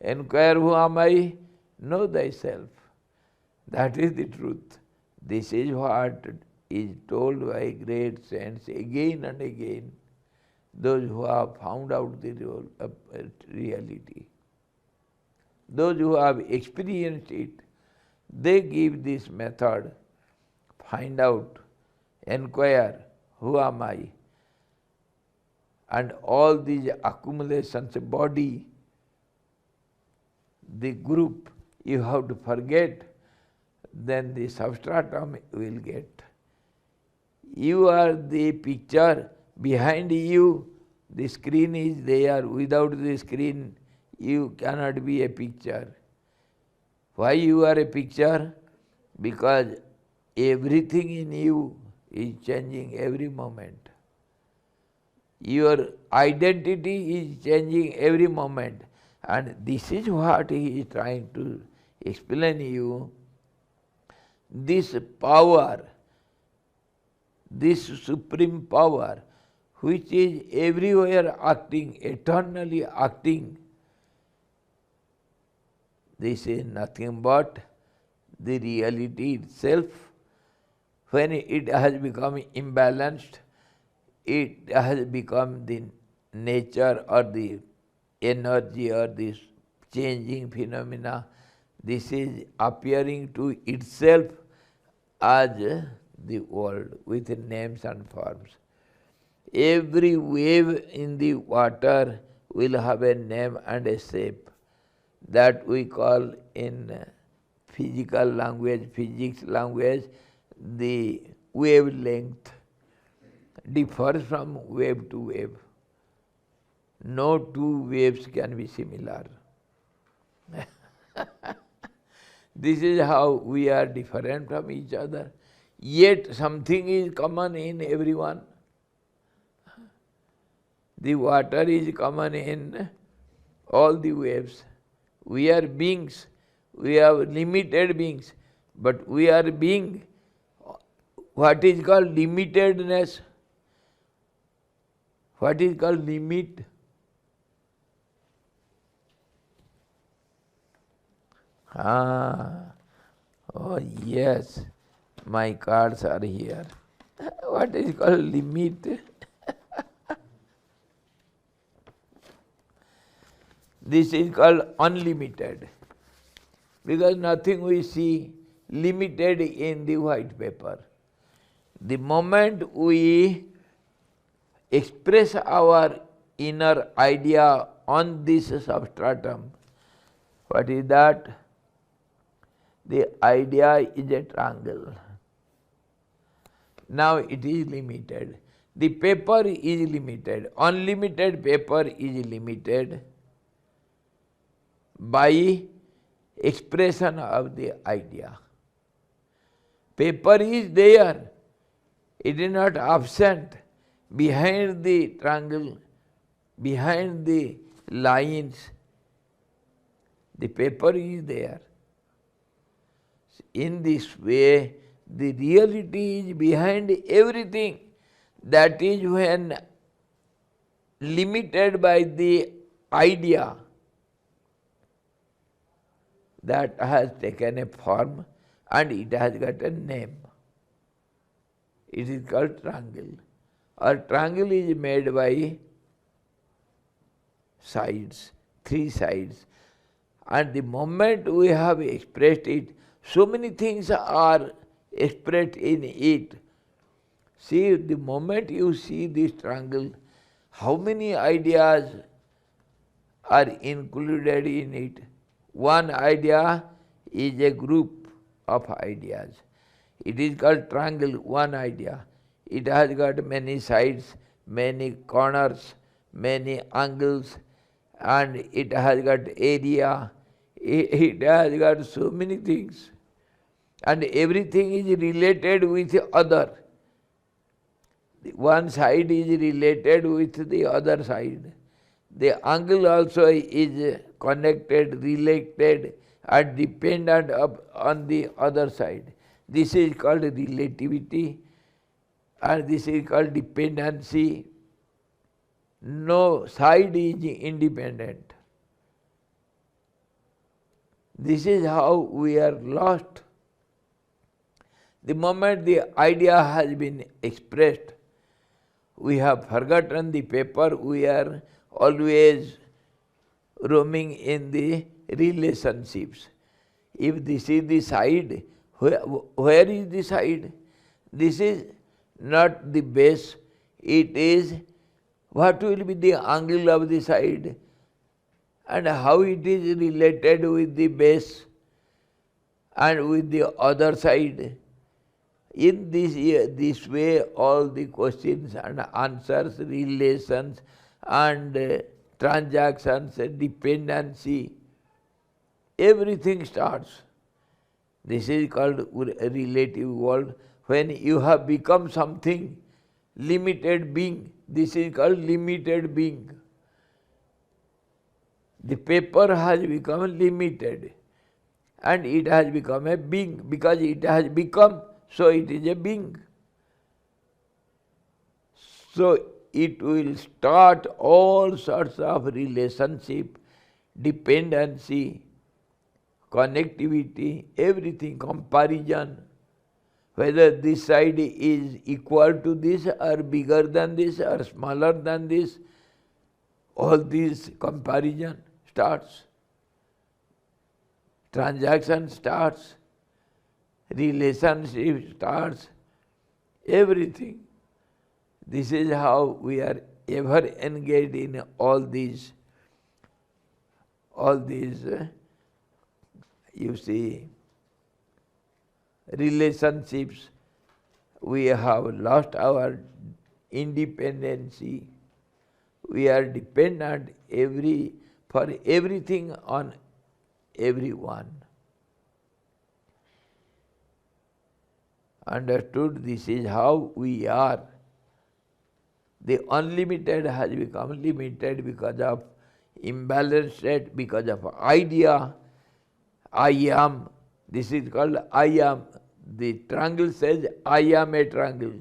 Enquire who am I? Know thyself. That is the truth. This is what is told by great saints again and again, those who have found out the reality. those who have experienced it, they give this method, find out, inquire, who am I? And all these accumulations, body, the group, you have to forget, then the substratum will get. You are the picture, behind you the screen is there, without the screen you cannot be a picture. Why you are a picture? Because everything in you is changing every moment. Your identity is changing every moment. And this is what he is trying to explain you. This power, this supreme power, which is everywhere acting, eternally acting, this is nothing but the reality itself. When it has become imbalanced, it has become the nature or the energy or this changing phenomena. This is appearing to itself as the world with names and forms. Every wave in the water will have a name and a shape. That we call in physical language, physics language, the wavelength differs from wave to wave. No two waves can be similar. This is how we are different from each other. Yet something is common in everyone. The water is common in all the waves. We are beings. We have limited beings. But we are being what is called limitedness. What is called limit? Oh yes, my cards are here. What is called limit? This is called unlimited, because nothing we see limited in the white paper. The moment we express our inner idea on this substratum, what is that? The idea is a triangle. Now it is limited. The paper is limited. Unlimited paper is limited by expression of the idea. Paper is there. It is not absent. Behind the triangle, behind the lines, the paper is there. In this way, the reality is behind everything. That is when limited by the idea that has taken a form and it has got a name. It is called triangle. A triangle is made by sides, 3 sides. And the moment we have expressed it, so many things are expressed in it. See, the moment you see this triangle, how many ideas are included in it? One idea is a group of ideas. It is called triangle, one idea. It has got many sides, many corners, many angles, and it has got area. It has got so many things. And everything is related with the other. One side is related with the other side. The angle also is connected, related, and dependent on the other side. This is called relativity, and this is called dependency. No side is independent. This is how we are lost. The moment the idea has been expressed, we have forgotten the paper. We are always roaming in the relationships. If this is the side, where is the side? This is not the base, it is what will be the angle of the side and how it is related with the base and with the other side. In this way, all the questions and answers, relations and transactions, dependency, everything starts. This is called a relative world. When you have become something, limited being, this is called limited being. The paper has become limited and it has become a being. Because it has become, so it is a being. So it will start all sorts of relationship, dependency, connectivity, everything, comparison. Whether this side is equal to this or bigger than this or smaller than this, all this comparison starts. Transaction starts, relationship starts, everything. This is how we are ever engaged in all these, you see, relationships. We have lost our independency. We are dependent for everything on everyone. Understood? This is how we are. The unlimited has become limited because of imbalanced state, because of idea. I am. This is called I am. The triangle says I am a triangle.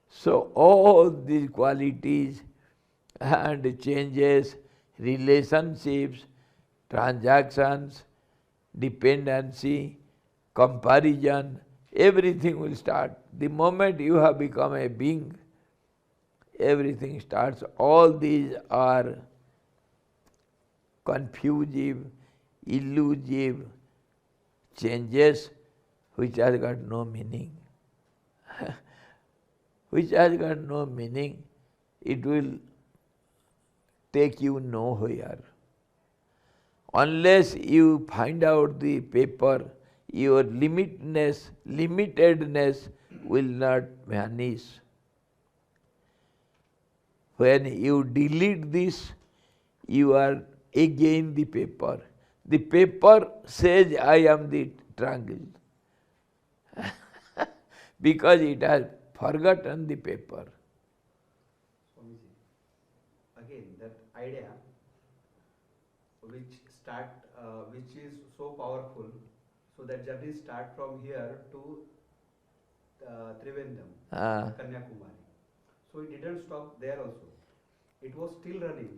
So all these qualities and changes, relationships, transactions, dependency, comparison, everything will start. The moment you have become a being, everything starts. All these are confusive, elusive changes which has got no meaning. Which has got no meaning, it will take you nowhere. Unless you find out the paper, your limitedness will not vanish. When you delete this, you are again the paper. The paper says, I am the triangle. Because it has forgotten the paper. Swamiji, again, that idea which is so powerful, so that journey start from here to Trivandrum, Kanyakumari. So it didn't stop there also. It was still running.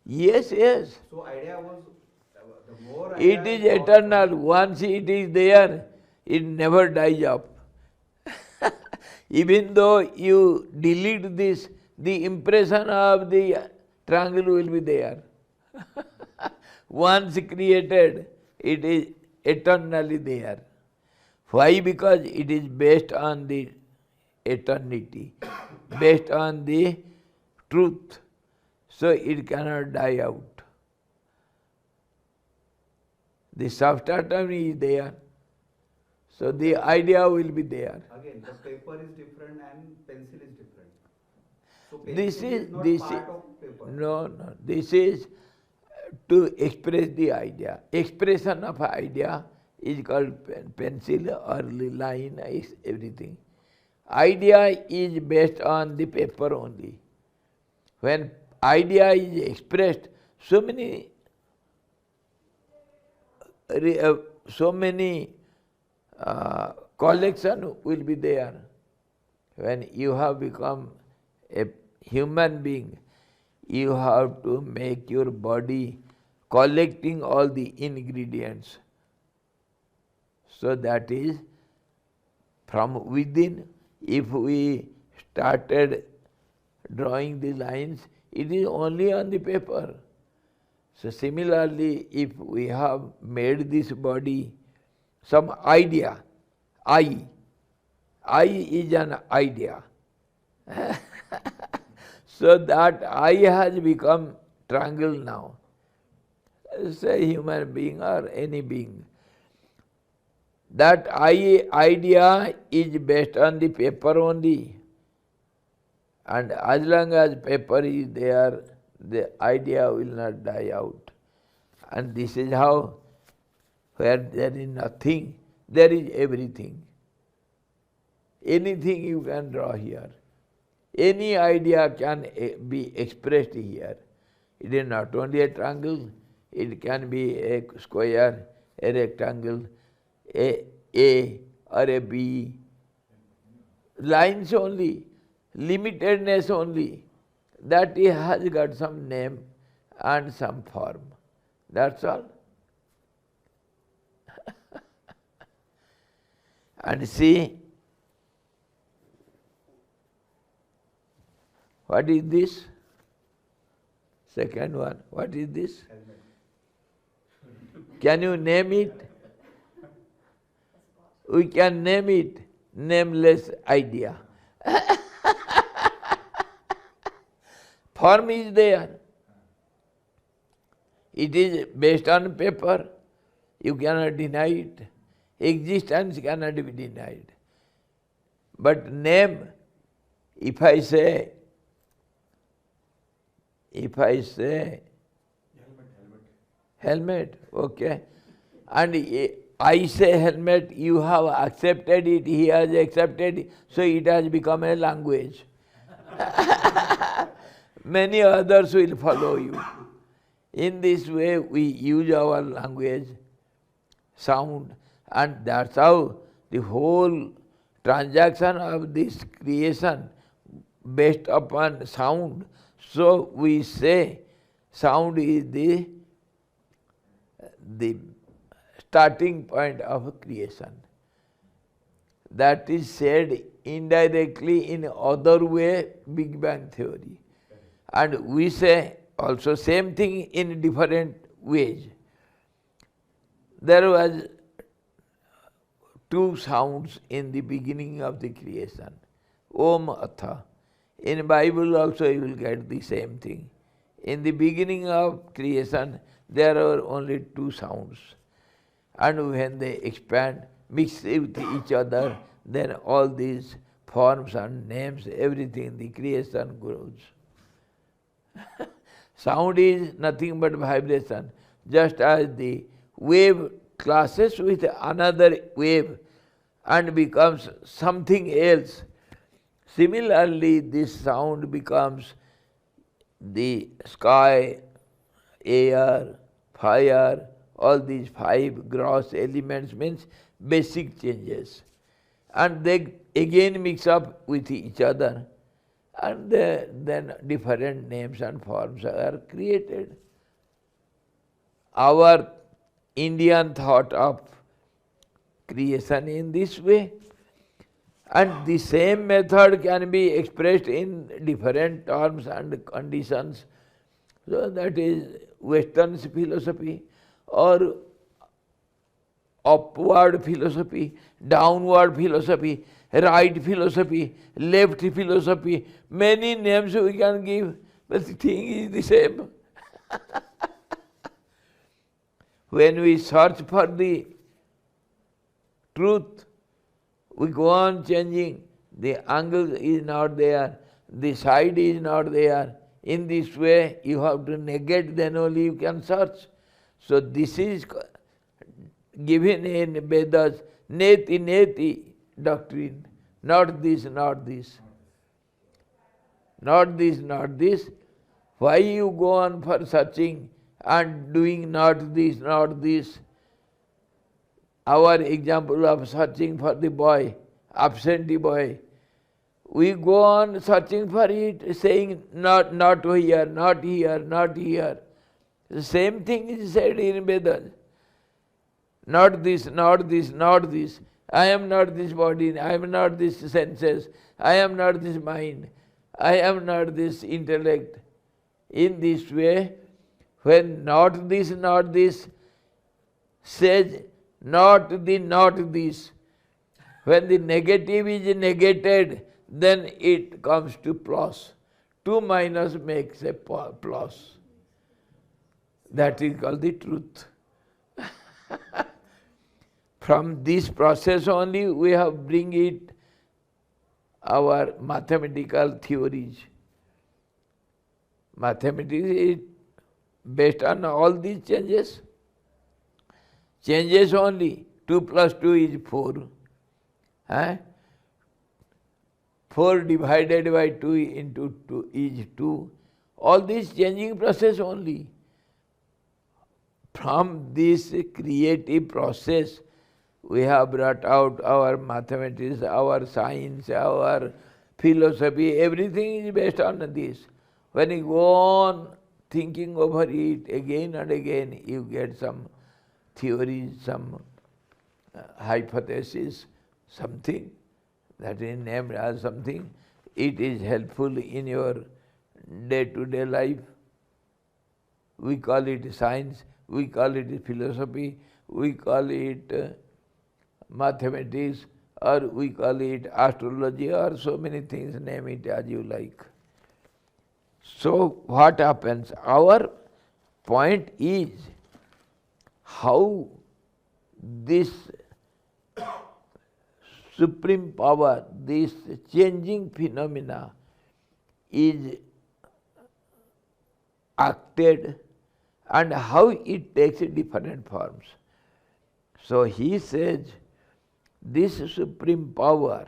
Yes, yes. So idea was, the more It idea is eternal. Once it is there, it never dies up. Even though you delete this, the impression of the triangle will be there. Once created, it is eternally there. Why? Because it is based on the eternity, based on the truth. So it cannot die out. The substratum is there. So the idea will be there. Again, the paper is different and pencil is different. So This pencil is is not this part is of paper. no. This is to express the idea. Expression of idea is called pencil or line, is everything. Idea is based on the paper only. When idea is expressed, so many collection will be there. When you have become a human being, you have to make your body collecting all the ingredients. So that is from within. If we started drawing the lines, it is only on the paper. So similarly, if we have made this body some idea, I is an idea. So that I has become triangle now. Say human being or any being. That I idea is based on the paper only. And as long as paper is there, the idea will not die out. And this is how, where there is nothing, there is everything. Anything you can draw here. Any idea can be expressed here. It is not only a triangle, it can be a square, a rectangle, a or a B. Lines only, limitedness only. That it has got some name and some form. That's all. And see, what is this? Second one, what is this? Can you name it? We can name it, nameless idea. Form is there. It is based on paper. You cannot deny it. Existence cannot be denied. But name, if I say, helmet, okay. And I say helmet, you have accepted it, he has accepted it, so it has become a language. Many others will follow you. In this way, we use our language, sound, and that's how the whole transaction of this creation based upon sound. So we say sound is the starting point of creation. That is said indirectly in other way, Big Bang theory. And we say also same thing in different ways. There was two sounds in the beginning of the creation. Om Atha. In Bible also you will get the same thing. In the beginning of creation, there are only two sounds. And when they expand, mix with each other, then all these forms and names, everything, the creation grows. Sound is nothing but vibration, just as the wave clashes with another wave and becomes something else. Similarly, this sound becomes the sky, air, fire, all these five gross elements means basic changes. And they again mix up with each other. And then different names and forms are created. Our Indian thought of creation in this way. And the same method can be expressed in different terms and conditions. So that is Western philosophy or upward philosophy, downward philosophy, right philosophy, left philosophy. Many names we can give, but the thing is the same. When we search for the truth, we go on changing. The angle is not there, the side is not there. In this way, you have to negate, then only you can search. So this is given in Vedas, neti neti doctrine. Not this, not this. Not this, not this. Why you go on for searching and doing not this, not this? Our example of searching for the boy, absentee boy. We go on searching for it, saying not here, not here, not here. The same thing is said in Vedas. Not this, not this, not this. I am not this body, I am not this senses, I am not this mind, I am not this intellect. In this way, When not this, says not this. When the negative is negated, then it comes to plus. 2 minus makes a plus. That is called the truth. From this process only we have bring it our mathematical theories. Mathematics is based on all these changes. Changes only. 2 plus 2 is 4. 4 divided by 2 into 2 is 2. All this changing process only. From this creative process, we have brought out our mathematics, our science, our philosophy, everything is based on this. When you go on thinking over it again and again, you get some theories, some hypothesis, something that is named as something. It is helpful in your day-to-day life. We call it science, we call it philosophy, we call it mathematics, or we call it astrology, or so many things, name it as you like. So what happens? Our point is how this supreme power, this changing phenomena is acted and how it takes different forms. So he says, this supreme power,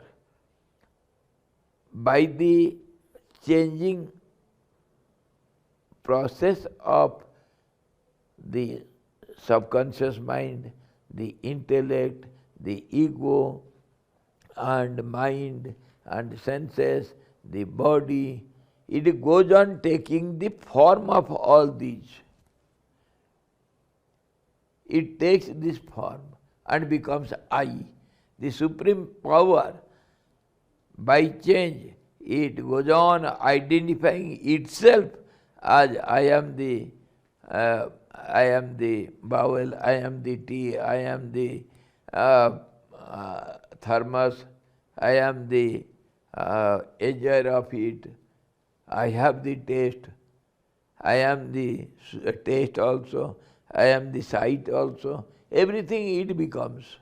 by the changing process of the subconscious mind, the intellect, the ego, and mind, and senses, the body, it goes on taking the form of all these. It takes this form and becomes I. The supreme power, by change, it goes on identifying itself as I am the bowel, I am the tea, I am the thermos, I am the edger of it, I have the taste, I am the taste also, I am the sight also. Everything it becomes.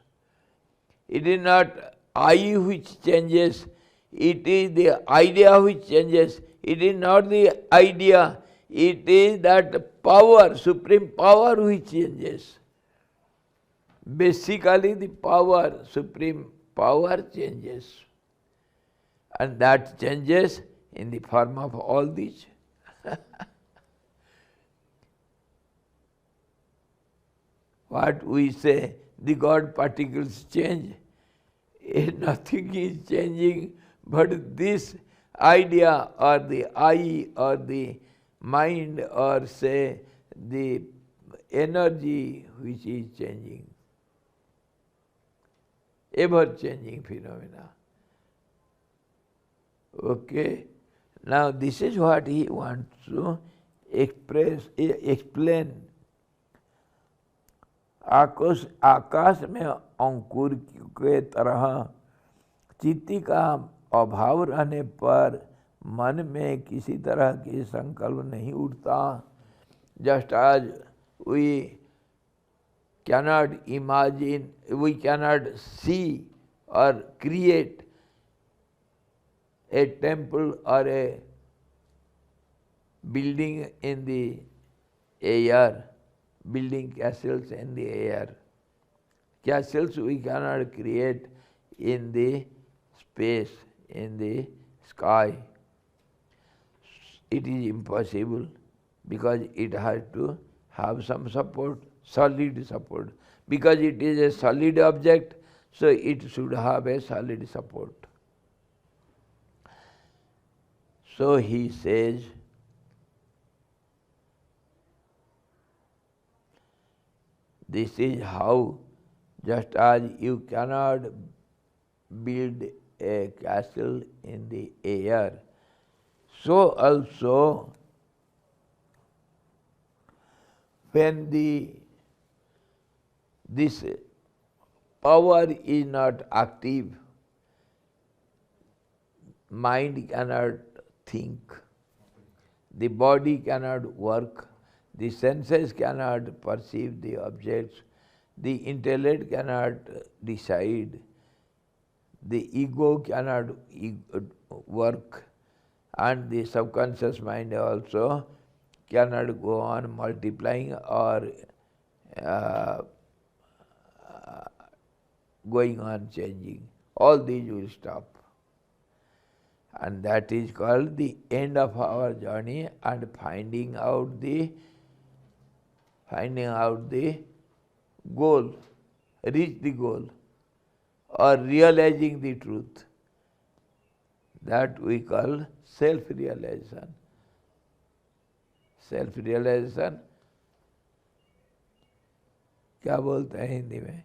It is not I which changes, it is the idea which changes. It is not the idea, it is that power, supreme power which changes. Basically the power, supreme power changes. And that changes in the form of all these. What we say, the God particles change. Nothing is changing but this idea or the I or the mind or say the energy which is changing. Ever-changing phenomena. Okay. Now this is what he wants to explain. आकाश में अंकुर के तरह चित्ती का अभाव रहने पर मन में किसी तरह की संकल्प नहीं उठता. Just as we cannot imagine, we cannot see or create a temple or a building in the air, building castles in the air. Castles we cannot create in the space, in the sky. It is impossible because it has to have some support, solid support. Because it is a solid object, so it should have a solid support. So he says, this is how, just as you cannot build a castle in the air, so also when this power is not active, mind cannot think, the body cannot work, the senses cannot perceive the objects, the intellect cannot decide, the ego cannot work, and the subconscious mind also cannot go on multiplying or going on changing. All these will stop. And that is called the end of our journey and finding out the goal, reach the goal, or realizing the truth. That we call self-realization. Self-realization क्या बोलते हैं हिंदी में?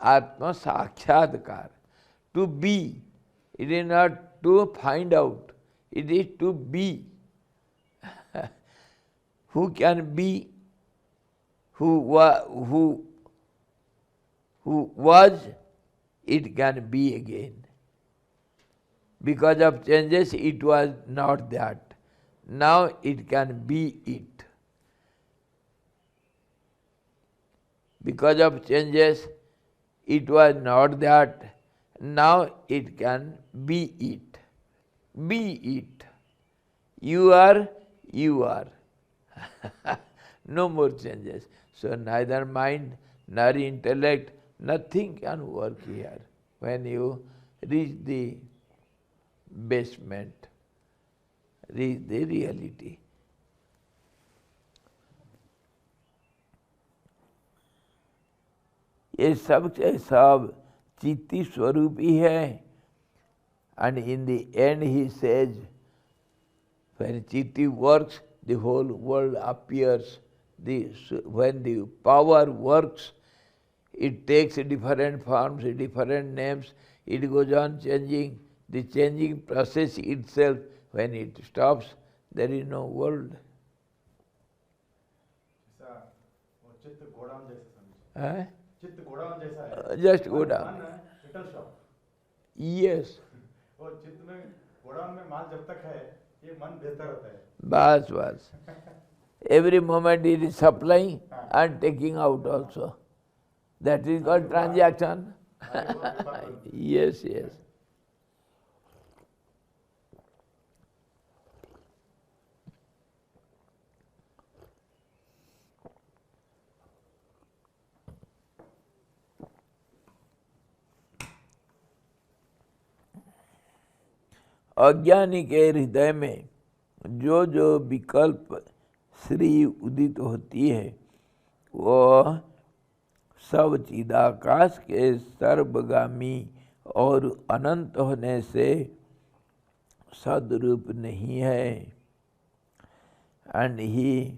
आत्म साक्षात्कार. To be. It is not to find out. It is to be. Who can be? Who was, it can be again. Because of changes, it was not that. Now it can be it. Because of changes, it was not that. Now it can be it. Be it. You are, you are. No more changes. So neither mind nor intellect, nothing can work here. When you reach the basement, reach the reality. ये सब के सब चित्ती स्वरूप ही है. And in the end he says, when chitti works, the whole world appears. When the power works, it takes different forms, different names, it goes on changing. The changing process itself, when it stops, there is no world. चित्त godown जैसा है. Just go down. Retail shop. Yes. वो चित्त में godown में माल जब तक है, ये मन बेहतर होता है. बस. Every moment it is supplying and taking out also. That is called transaction. Yes. अज्ञानी के हृदय में जो जो विकल्प श्री उदित होती है वो सब चिदाकाश के सर्वगामी और अनंत होने से सदरूप नहीं है. And he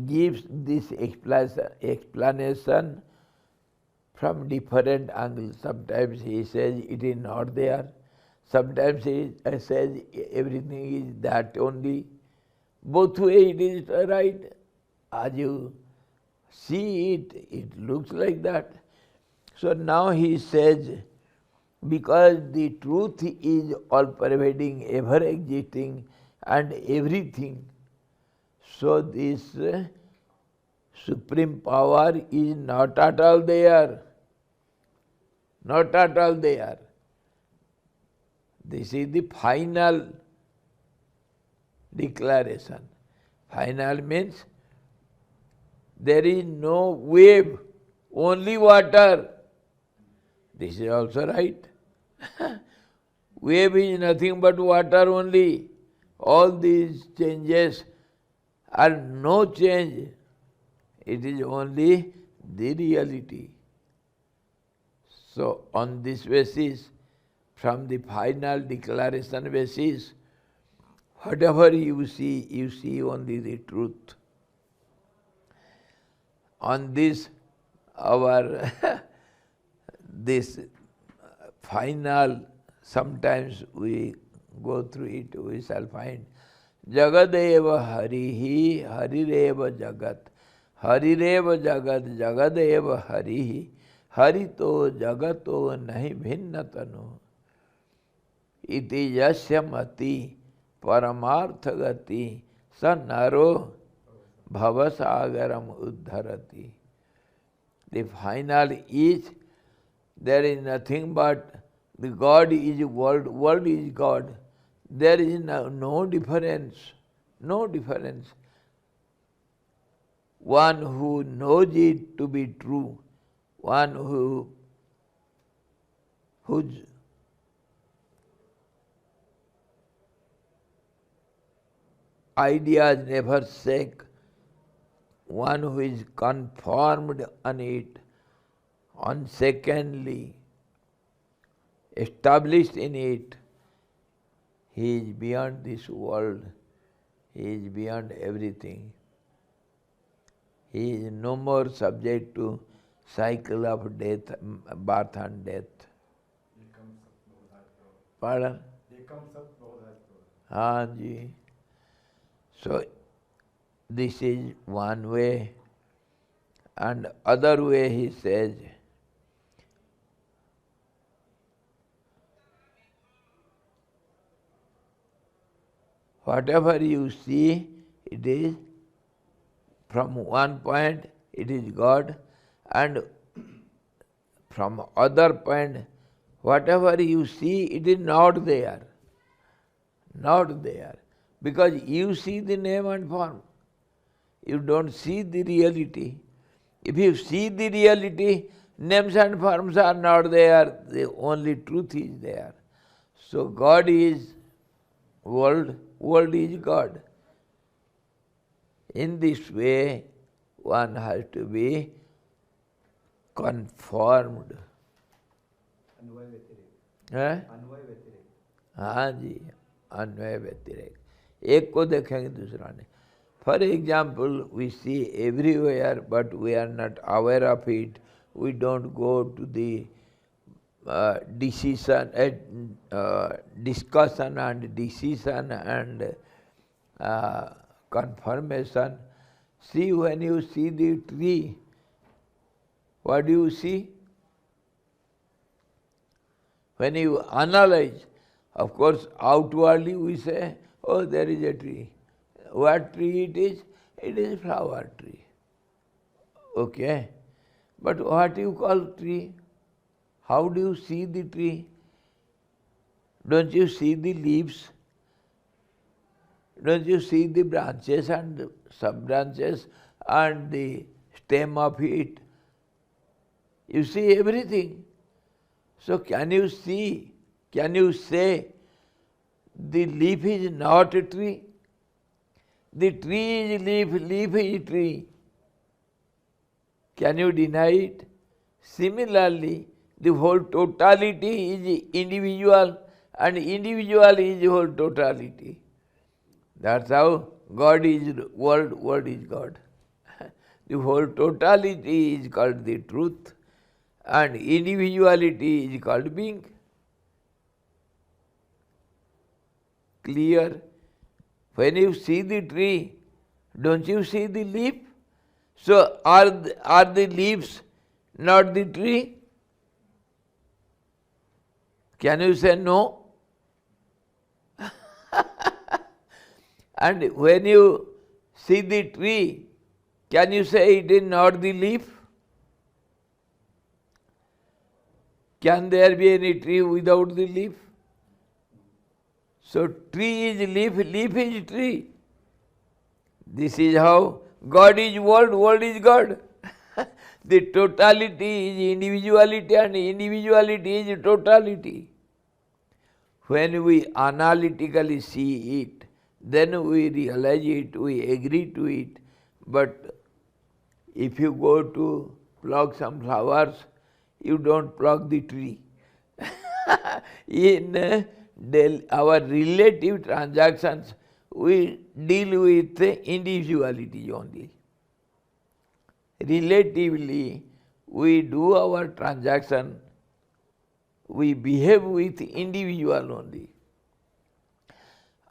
gives this explanation from different angles. Sometimes he says it is not there. Sometimes he says everything is that only. Both ways it is right. As you see it, it looks like that. So now he says, because the truth is all-pervading, ever-existing and everything, so this supreme power is not at all there. Not at all there. This is the final declaration. Final means there is no wave, only water. This is also right. Wave is nothing but water only. All these changes are no change. It is only the reality. So on this basis, from the final declaration basis, whatever you see only the truth. On this, our this final, sometimes we go through it, we shall find Jagadeva Harihi, Harireva Jagat. Harireva Jagat, Jagadeva Harihi. Harito Jagato Nahi Bhinnatanu. Iti Yasya Mati Paramartha Gati Sanaro Bhavasagaram Uddharati. The final is, there is nothing but the God is world, world is God. There is no difference, no difference. One who knows it to be true, one whose ideas never shake, one who is conformed on it, unshakenly established in it, he is beyond this world, he is beyond everything. He is no more subject to cycle of death, birth and death. Pardon? Haan ji. So, this is one way. And other way he says, whatever you see, it is from one point it is God, and from other point whatever you see, it is not there. Not there. Because you see the name and form. You don't see the reality. If you see the reality, names and forms are not there, the only truth is there. So God is world, world is God. In this way, one has to be conformed. अन्वय व्यतिरेक. है? अन्वय व्यतिरेक. हाँ जी, अन्वय व्यतिरेक. एक को देखेंगे दूसरा नहीं. For example, we see everywhere, but we are not aware of it. We don't go to the discussion and decision and confirmation. See, when you see the tree, what do you see? When you analyze, of course, outwardly we say, oh, there is a tree. What tree it is? It is a flower tree. Okay. But what you call tree? How do you see the tree? Don't you see the leaves? Don't you see the branches and sub-branches and the stem of it? You see everything. So can you see, can you say the leaf is not a tree? The tree is leaf, leaf is tree. Can you deny it? Similarly, the whole totality is individual and individual is whole totality. That's how God is world, world is God. The whole totality is called the truth and individuality is called being. Clear? When you see the tree, don't you see the leaf? So are the leaves not the tree? Can you say no? And when you see the tree, can you say it is not the leaf? Can there be any tree without the leaf? So tree is leaf, leaf is tree. This is how God is world, world is God. The totality is individuality and individuality is totality. When we analytically see it, then we realize it, we agree to it. But if you go to pluck some flowers, you don't pluck the tree. In our relative transactions, we deal with individuality only. Relatively, we do our transaction, we behave with individual only.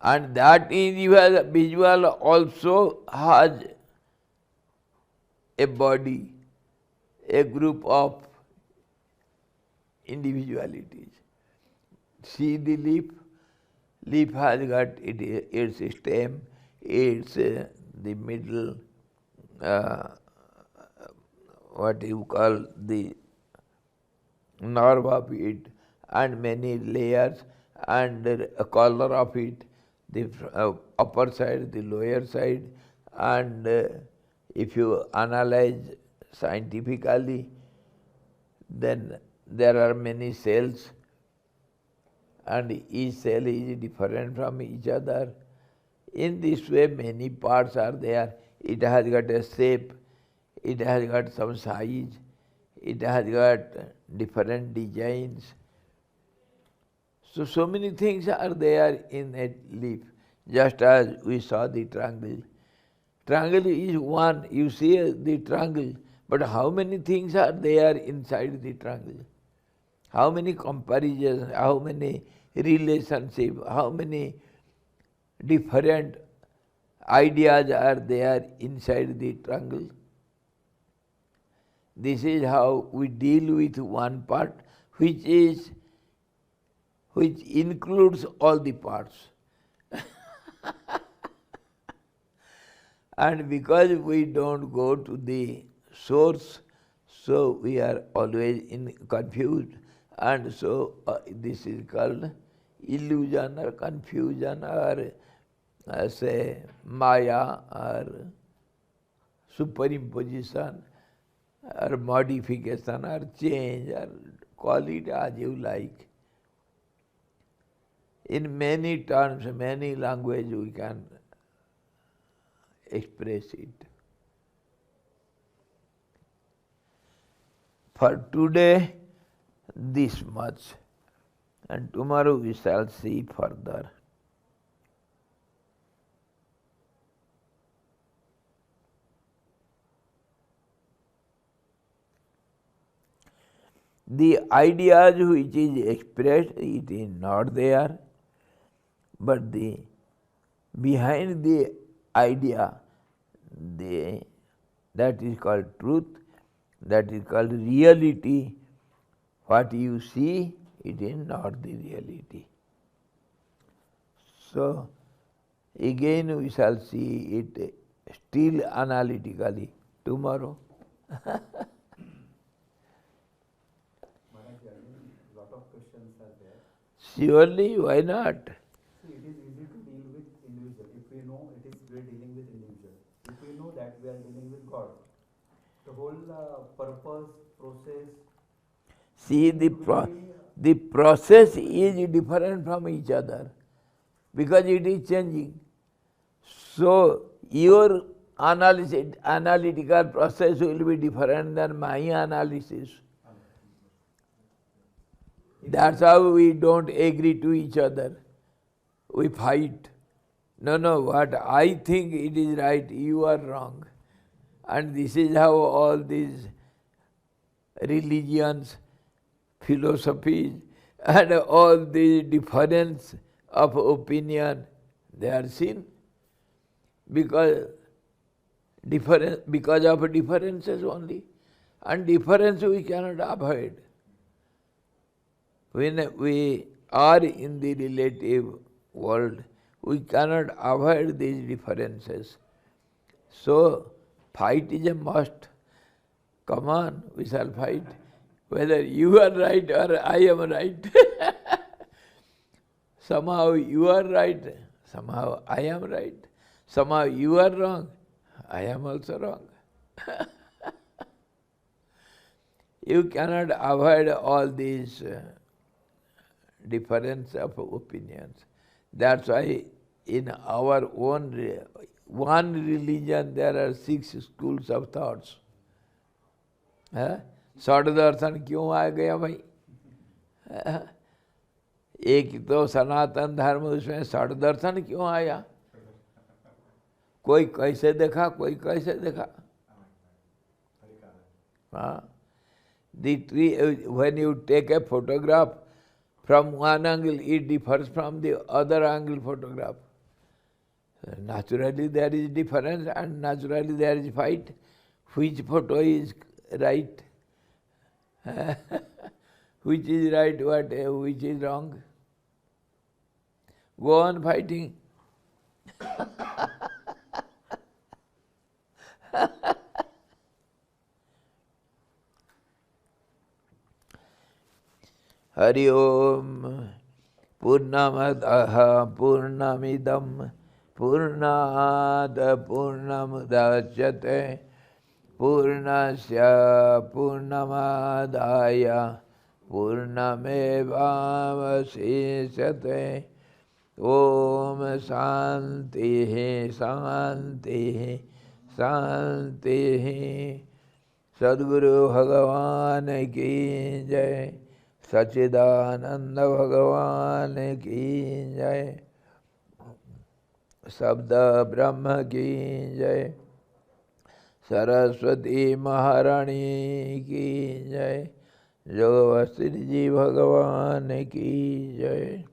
And that individual also has a body, a group of individualities. See the leaf. Leaf has got its stem, its the middle, what you call the nerve of it, and many layers, and a color of it, the upper side, the lower side, and if you analyze scientifically, then there are many cells, and each cell is different from each other. In this way, many parts are there. It has got a shape, it has got some size, it has got different designs. So many things are there in a leaf, just as we saw the triangle. Triangle is one, you see the triangle, but how many things are there inside the triangle? How many comparisons, how many relationships, how many different ideas are there inside the triangle? This is how we deal with one part, which includes all the parts. And because we don't go to the source, so we are always confused. And so this is called illusion or confusion, or say maya, or superimposition, or modification, or change, or call it as you like. In many terms, many languages we can express it. For today, this much, and tomorrow we shall see further. The ideas which is expressed, it is not there, but behind the idea, that is called truth, that is called reality. What you see, it is not the reality. So, again we shall see it still analytically tomorrow. Maharaj, lot of questions are there. Surely, why not? See, it is easy to deal with individual. If we know we are dealing with individual. If we know that we are dealing with God, the whole purpose, process. See, the process is different from each other because it is changing. So, your analytical process will be different than my analysis. That's how we don't agree to each other. We fight. No, what I think it is right, you are wrong. And this is how all these religions, philosophies, and all the difference of opinion, they are seen because of differences only. And difference we cannot avoid. When we are in the relative world, we cannot avoid these differences. So, fight is a must. Come on, we shall fight. Whether you are right or I am right. Somehow you are right, somehow I am right. Somehow you are wrong, I am also wrong. You cannot avoid all these difference of opinions. That's why in our own one religion there are 6 schools of thoughts. षड दर्शन क्यों आ गया भाई? एक तो सनातन धर्म, उसमें षड दर्शन क्यों आया? कोई कैसे देखा, कोई कैसे देखा? The tree, when you take a photograph from one angle, it differs from the other angle photograph. Naturally there is difference and naturally there is fight. Which photo is right? Which is right, which is wrong? Go on fighting. Hari Om Purnamadaha Purnamidam Purnada Purnamudachyate Purnasya Purnamadaya Purnamevavasishyate Om Shanti Shanti Shanti Sadguru Bhagavan ki jai Sachidananda Bhagavan ki jai Sabda Brahma ki jai Saraswati Maharani ki jai Jogavasiri Ji Bhagavan ki jai